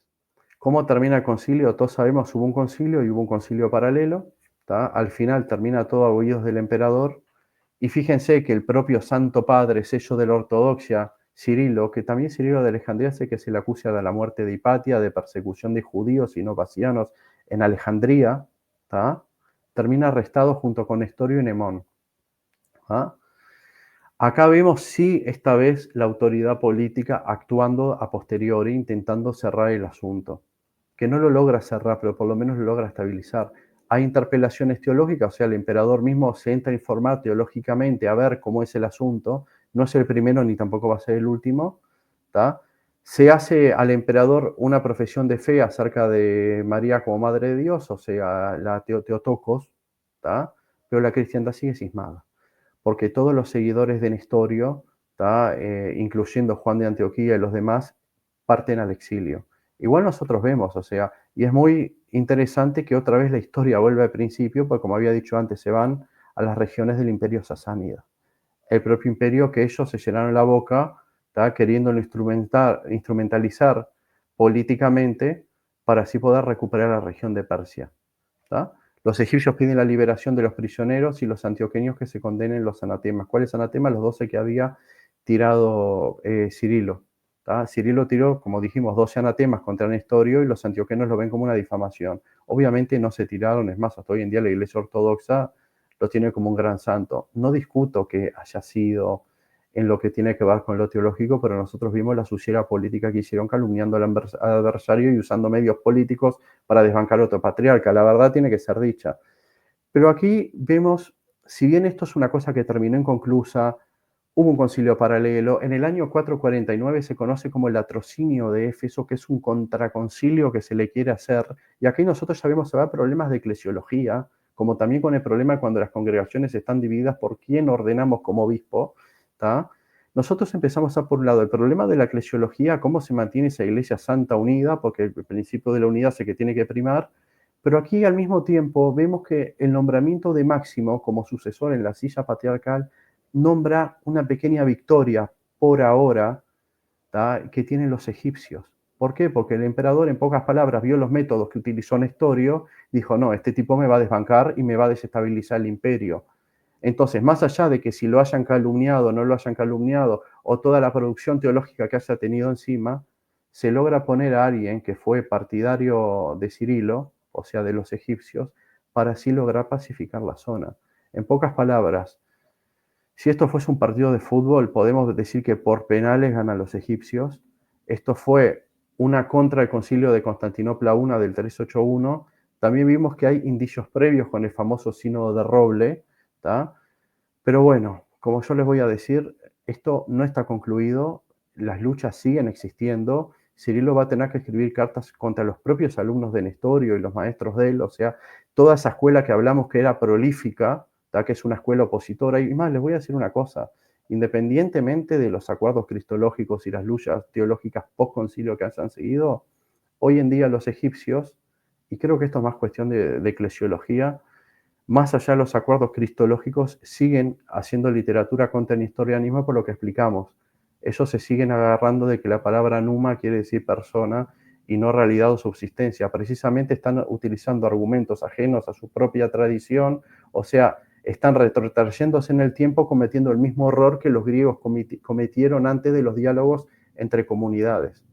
¿Cómo termina el concilio? Todos sabemos, hubo un concilio y hubo un concilio paralelo. ¿Tá? Al final termina todo a oídos del emperador. Y fíjense que el propio Santo Padre, sello de la ortodoxia, Cirilo, que también Cirilo de Alejandría sé que se le acusa de la muerte de Hipatia, de persecución de judíos y no vacianos en Alejandría, ¿tá? Termina arrestado junto con Nestorio y Nemón. ¿tá? Acá vemos sí esta vez la autoridad política actuando a posteriori, intentando cerrar el asunto, que no lo logra cerrar, pero por lo menos lo logra estabilizar. Hay interpelaciones teológicas, o sea, el emperador mismo se entra a informar teológicamente a ver cómo es el asunto, no es el primero ni tampoco va a ser el último, ¿tá? Se hace al emperador una profesión de fe acerca de María como Madre de Dios, o sea, la Teotocos, ¿tá? Pero la cristiandad sigue cismada porque todos los seguidores de Nestorio, incluyendo Juan de Antioquía y los demás, parten al exilio. Igual nosotros vemos, o sea, y es muy interesante que otra vez la historia vuelve al principio, porque como había dicho antes, se van a las regiones del imperio sasánida. El propio imperio que ellos se llenaron la boca, queriéndolo instrumentalizar políticamente para así poder recuperar la región de Persia. ¿tá? Los egipcios piden la liberación de los prisioneros y los antioqueños que se condenen los anatemas. ¿Cuáles anatemas? Los 12 que había tirado Cirilo. ¿tá? Cirilo tiró, como dijimos, 12 anatemas contra Nestorio y los antioqueños lo ven como una difamación. Obviamente no se tiraron, es más, hasta hoy en día la Iglesia Ortodoxa lo tiene como un gran santo. No discuto que haya sido en lo que tiene que ver con lo teológico, pero nosotros vimos la suciedad política que hicieron calumniando al adversario y usando medios políticos para desbancar a otro patriarca. La verdad tiene que ser dicha. Pero aquí vemos, si bien esto es una cosa que terminó inconclusa, hubo un concilio paralelo. En el año 449 se conoce como el latrocinio de Éfeso, que es un contraconcilio que se le quiere hacer. Y aquí nosotros ya vemos que va a problemas de eclesiología, como también con el problema cuando las congregaciones están divididas por quién ordenamos como obispo. ¿tá? Nosotros empezamos a por un lado el problema de la eclesiología, cómo se mantiene esa iglesia santa unida, porque el principio de la unidad es el que tiene que primar, pero aquí al mismo tiempo vemos que el nombramiento de Máximo como sucesor en la silla patriarcal nombra una pequeña victoria por ahora, ¿tá? Que tienen los egipcios. ¿Por qué? Porque el emperador, en pocas palabras, vio los métodos que utilizó Nestorio, dijo, no, este tipo me va a desbancar y me va a desestabilizar el imperio. Entonces, más allá de que si lo hayan calumniado o no lo hayan calumniado, o toda la producción teológica que haya tenido encima, se logra poner a alguien que fue partidario de Cirilo, o sea, de los egipcios, para así lograr pacificar la zona. En pocas palabras, si esto fuese un partido de fútbol, podemos decir que por penales ganan los egipcios. Esto fue una contra el concilio de Constantinopla I del 381, también vimos que hay indicios previos con el famoso sínodo de Roble, ¿tá? Pero bueno, como yo les voy a decir, esto no está concluido, las luchas siguen existiendo. Cirilo va a tener que escribir cartas contra los propios alumnos de Nestorio y los maestros de él, o sea, toda esa escuela que hablamos que era prolífica, ¿tá? Que es una escuela opositora. Y más, les voy a decir una cosa, independientemente de los acuerdos cristológicos y las luchas teológicas post-concilio que hayan seguido, hoy en día los egipcios, y creo que esto es más cuestión de eclesiología, más allá de los acuerdos cristológicos, siguen haciendo literatura contra el nestorianismo por lo que explicamos. Ellos se siguen agarrando de que la palabra numa quiere decir persona y no realidad o subsistencia. Precisamente están utilizando argumentos ajenos a su propia tradición, o sea, están retrotrayéndose en el tiempo cometiendo el mismo error que los griegos cometieron antes de los diálogos entre comunidades.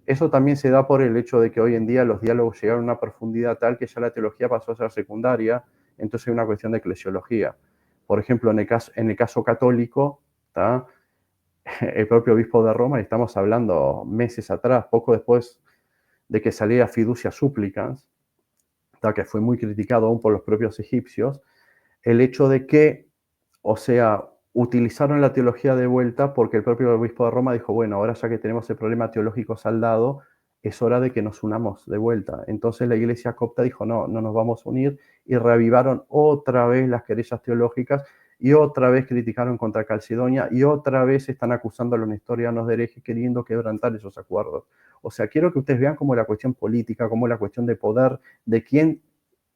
Eso también se da por el hecho de que hoy en día los diálogos llegaron a una profundidad tal que ya la teología pasó a ser secundaria, entonces hay una cuestión de eclesiología. Por ejemplo, en el caso católico, ¿tá? El propio obispo de Roma, y estamos hablando meses atrás, poco después de que saliera Fiducia Supplicans, ¿tá? Que fue muy criticado aún por los propios egipcios, el hecho de que, o sea, utilizaron la teología de vuelta porque el propio obispo de Roma dijo, bueno, ahora ya que tenemos el problema teológico saldado, es hora de que nos unamos de vuelta. Entonces la iglesia copta dijo, no, no nos vamos a unir, y reavivaron otra vez las querellas teológicas y otra vez criticaron contra Calcedonia y otra vez están acusando a los nestorianos de herejes queriendo quebrantar esos acuerdos. O sea, quiero que ustedes vean cómo la cuestión política, cómo la cuestión de poder, de quién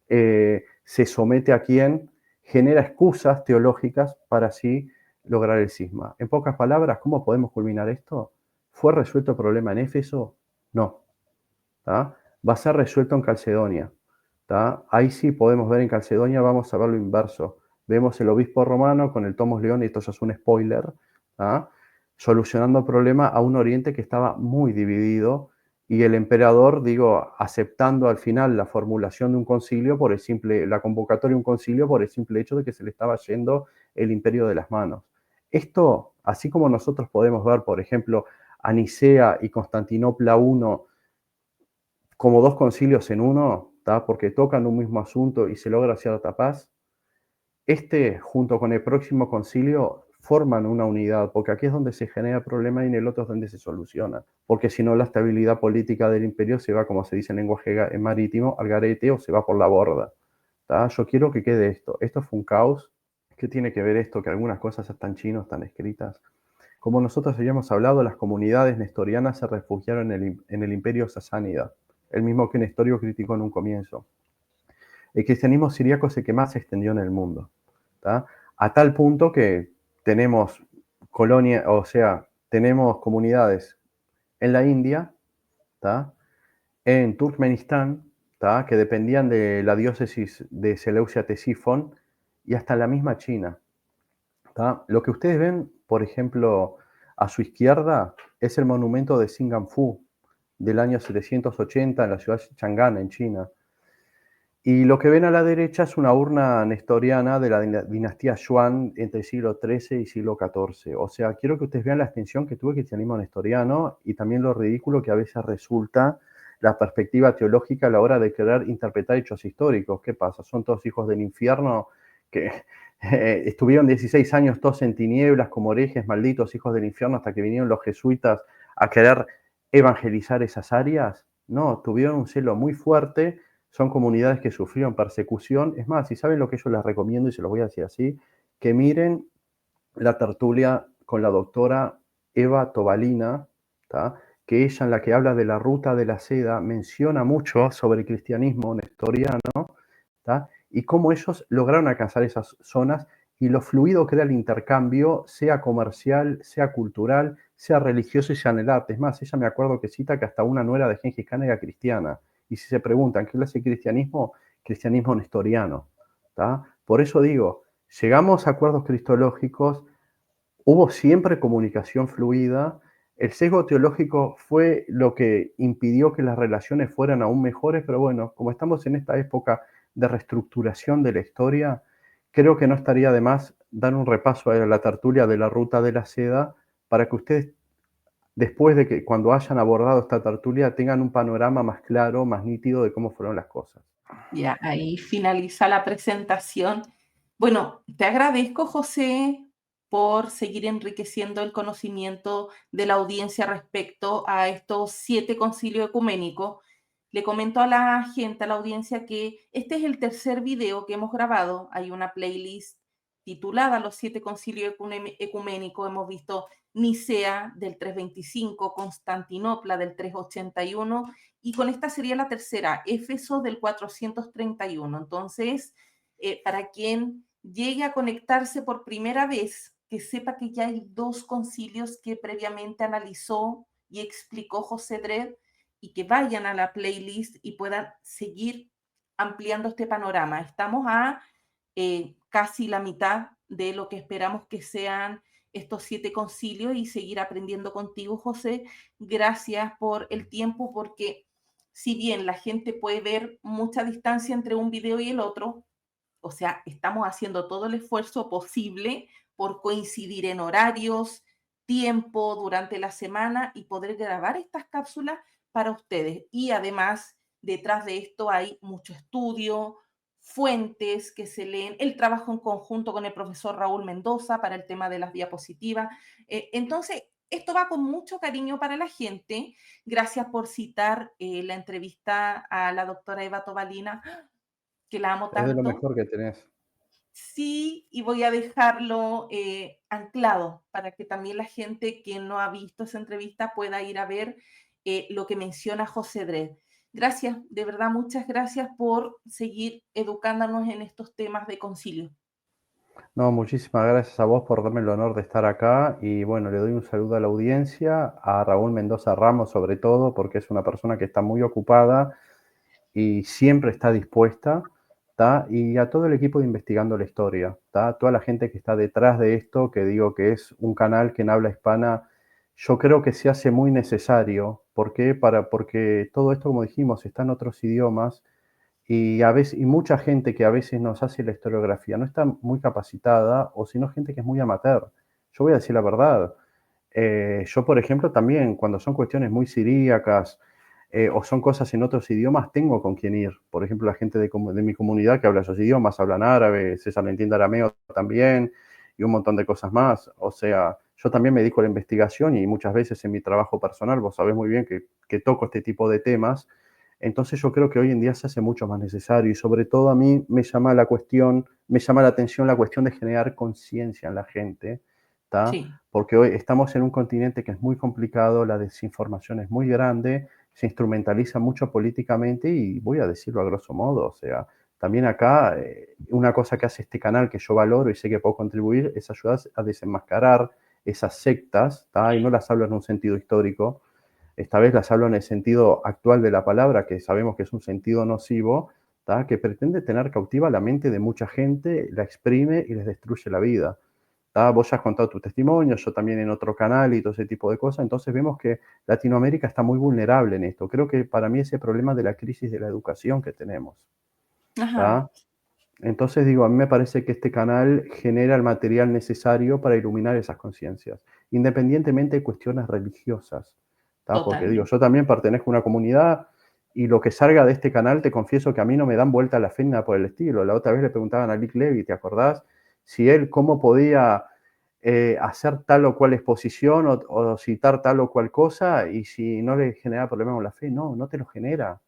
se somete a quién, genera excusas teológicas para así lograr el cisma. En pocas palabras, ¿cómo podemos culminar esto? ¿Fue resuelto el problema en Éfeso? No. ¿Tá? Va a ser resuelto en Calcedonia. ¿Tá? Ahí sí podemos ver en Calcedonia, vamos a ver lo inverso. Vemos el obispo romano con el Tomos León, y esto ya es un spoiler, ¿tá? Solucionando el problema a un Oriente que estaba muy dividido, y el emperador, digo, aceptando al final la formulación de un concilio por el simple, la convocatoria de un concilio por el simple hecho de que se le estaba yendo el imperio de las manos. Esto, así como nosotros podemos ver, por ejemplo, a Nicea y Constantinopla I como dos concilios en uno, ¿tá? Porque tocan un mismo asunto y se logra cierta paz, junto con el próximo concilio, forman una unidad, porque aquí es donde se genera el problema y en el otro es donde se soluciona. Porque si no, la estabilidad política del imperio se va, como se dice en lenguaje marítimo, al garete, o se va por la borda. ¿Tá? Yo quiero que quede esto. Esto fue un caos. ¿Qué tiene que ver esto? Que algunas cosas están chinos, están escritas. Como nosotros habíamos hablado, las comunidades nestorianas se refugiaron en el imperio sasánida, el mismo que Nestorio criticó en un comienzo. El cristianismo siríaco es el que más se extendió en el mundo, ¿tá? A tal punto que tenemos tenemos comunidades en la India, ¿tá? En Turkmenistán, ¿tá? Que dependían de la diócesis de Seleucia-Ctesifón, y hasta la misma China, ¿tá? Lo que ustedes ven, por ejemplo, a su izquierda, es el monumento de Singanfu del año 780 en la ciudad de Chang'an, en China. Y lo que ven a la derecha es una urna nestoriana de la dinastía Yuan entre el siglo XIII y siglo XIV. O sea, quiero que ustedes vean la extensión que tuvo el cristianismo nestoriano y también lo ridículo que a veces resulta la perspectiva teológica a la hora de querer interpretar hechos históricos. ¿Qué pasa? ¿Son todos hijos del infierno que estuvieron 16 años todos en tinieblas como herejes, malditos hijos del infierno, hasta que vinieron los jesuitas a querer evangelizar esas áreas? No, tuvieron un celo muy fuerte. Son comunidades que sufrieron persecución. Es más, si saben lo que yo les recomiendo, y se los voy a decir así, que miren la tertulia con la doctora Eva Tobalina, ¿tá? Que ella, en la que habla de la ruta de la seda, menciona mucho sobre el cristianismo nestoriano, ¿tá? Y cómo ellos lograron alcanzar esas zonas y lo fluido que era el intercambio, sea comercial, sea cultural, sea religioso y sea en el arte. Es más, ella me acuerdo que cita que hasta una nuera de Gengis Khan era cristiana. Y si se preguntan, ¿qué clase de cristianismo? Cristianismo nestoriano, ¿tá? Por eso digo, llegamos a acuerdos cristológicos, hubo siempre comunicación fluida, el sesgo teológico fue lo que impidió que las relaciones fueran aún mejores, pero bueno, como estamos en esta época de reestructuración de la historia, creo que no estaría de más dar un repaso a la tertulia de la ruta de la seda para que ustedes después de que cuando hayan abordado esta tertulia tengan un panorama más claro, más nítido de cómo fueron las cosas. Ya, ahí finaliza la presentación. Bueno, te agradezco, José, por seguir enriqueciendo el conocimiento de la audiencia respecto a estos 7 concilios ecuménicos. Le comento a la gente, a la audiencia, que este es el tercer video que hemos grabado. Hay una playlist titulada Los 7 concilios ecuménicos. Hemos visto Nicea del 325, Constantinopla del 381 y con esta sería la tercera, Éfeso del 431. Entonces, para quien llegue a conectarse por primera vez, que sepa que ya hay 2 concilios que previamente analizó y explicó José Dredd y que vayan a la playlist y puedan seguir ampliando este panorama. Estamos a casi la mitad de lo que esperamos que sean estos 7 concilios y seguir aprendiendo contigo, José. Gracias por el tiempo, porque si bien la gente puede ver mucha distancia entre un video y el otro, o sea, estamos haciendo todo el esfuerzo posible por coincidir en horarios, tiempo durante la semana y poder grabar estas cápsulas para ustedes. Y además, detrás de esto hay mucho estudio, fuentes que se leen, el trabajo en conjunto con el profesor Raúl Mendoza para el tema de las diapositivas. Entonces, esto va con mucho cariño para la gente. Gracias por citar la entrevista a la doctora Eva Tobalina, que la amo Es de lo tanto. mejor que tenés. Sí, y voy a dejarlo anclado para que también la gente que no ha visto esa entrevista pueda ir a ver lo que menciona José Dredd. Gracias, de verdad, muchas gracias por seguir educándonos en estos temas de concilio. No, muchísimas gracias a vos por darme el honor de estar acá y bueno, le doy un saludo a la audiencia, a Raúl Mendoza Ramos sobre todo, porque es una persona que está muy ocupada y siempre está dispuesta, ¿tá? Y a todo el equipo de Investigando la Historia, ¿tá? Toda la gente que está detrás de esto, que digo que es un canal que en habla hispana, yo creo que se hace muy necesario. ¿Por qué? Porque todo esto, como dijimos, está en otros idiomas y, y mucha gente que a veces nos hace la historiografía no está muy capacitada, o sino gente que es muy amateur. Yo voy a decir la verdad. Yo, por ejemplo, también cuando son cuestiones muy siríacas o son cosas en otros idiomas, tengo con quién ir. Por ejemplo, la gente de mi comunidad que habla esos idiomas, hablan árabe, César le entiende arameo también y un montón de cosas más. O sea, yo también me dedico a la investigación y muchas veces en mi trabajo personal, vos sabés muy bien que toco este tipo de temas. Entonces yo creo que hoy en día se hace mucho más necesario y sobre todo a mí me llama la atención la cuestión de generar conciencia en la gente, ¿tá? Sí. Porque hoy estamos en un continente que es muy complicado, la desinformación es muy grande, se instrumentaliza mucho políticamente y voy a decirlo a grosso modo, o sea, también acá una cosa que hace este canal que yo valoro y sé que puedo contribuir es ayudar a desenmascarar esas sectas, ¿tá? Y no las hablo en un sentido histórico, esta vez las hablo en el sentido actual de la palabra, que sabemos que es un sentido nocivo, ¿tá? Que pretende tener cautiva la mente de mucha gente, la exprime y les destruye la vida. ¿Tá? Vos ya has contado tu testimonio, yo también en otro canal y todo ese tipo de cosas, entonces vemos que Latinoamérica está muy vulnerable en esto. Creo que para mí ese problema de la crisis de la educación que tenemos. Ajá. ¿Tá? Entonces digo, a mí me parece que este canal genera el material necesario para iluminar esas conciencias, independientemente de cuestiones religiosas, ¿tá? Porque digo, Totalmente. yo también pertenezco a una comunidad y lo que salga de este canal, te confieso que a mí no me dan vuelta a la fe ni nada por el estilo. La otra vez le preguntaban a Lick Levy, ¿te acordás? Si él cómo podía hacer tal o cual exposición o citar tal o cual cosa y si no le genera problema con la fe. No, no te lo genera,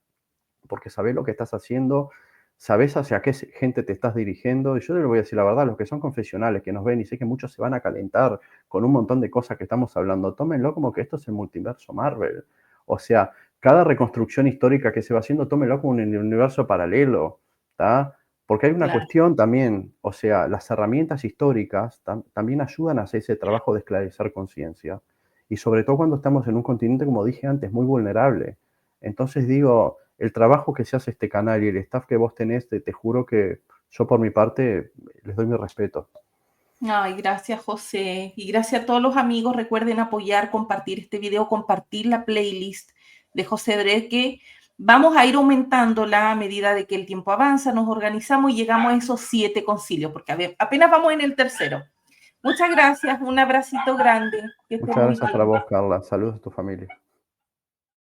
porque sabés lo que estás haciendo, sabés hacia qué gente te estás dirigiendo. Y yo le voy a decir la verdad, los que son confesionales, que nos ven y sé que muchos se van a calentar con un montón de cosas que estamos hablando, tómenlo como que esto es el multiverso Marvel. O sea, cada reconstrucción histórica que se va haciendo, tómenlo como un universo paralelo, ¿tá? Porque hay una Claro. cuestión también, o sea, las herramientas históricas también ayudan a hacer ese trabajo de esclarecer conciencia. Y sobre todo cuando estamos en un continente, como dije antes, muy vulnerable. Entonces digo, el trabajo que se hace este canal y el staff que vos tenés, te juro que yo por mi parte les doy mi respeto. Ay, gracias, José. Y gracias a todos los amigos. Recuerden apoyar, compartir este video, compartir la playlist de José Dredd, que vamos a ir aumentándola a medida de que el tiempo avanza, nos organizamos y llegamos a esos 7 concilios, porque a ver, apenas vamos en el tercero. Muchas gracias, un abracito grande. Que estés Muchas muy gracias para bien. vos, Carla. Saludos a tu familia.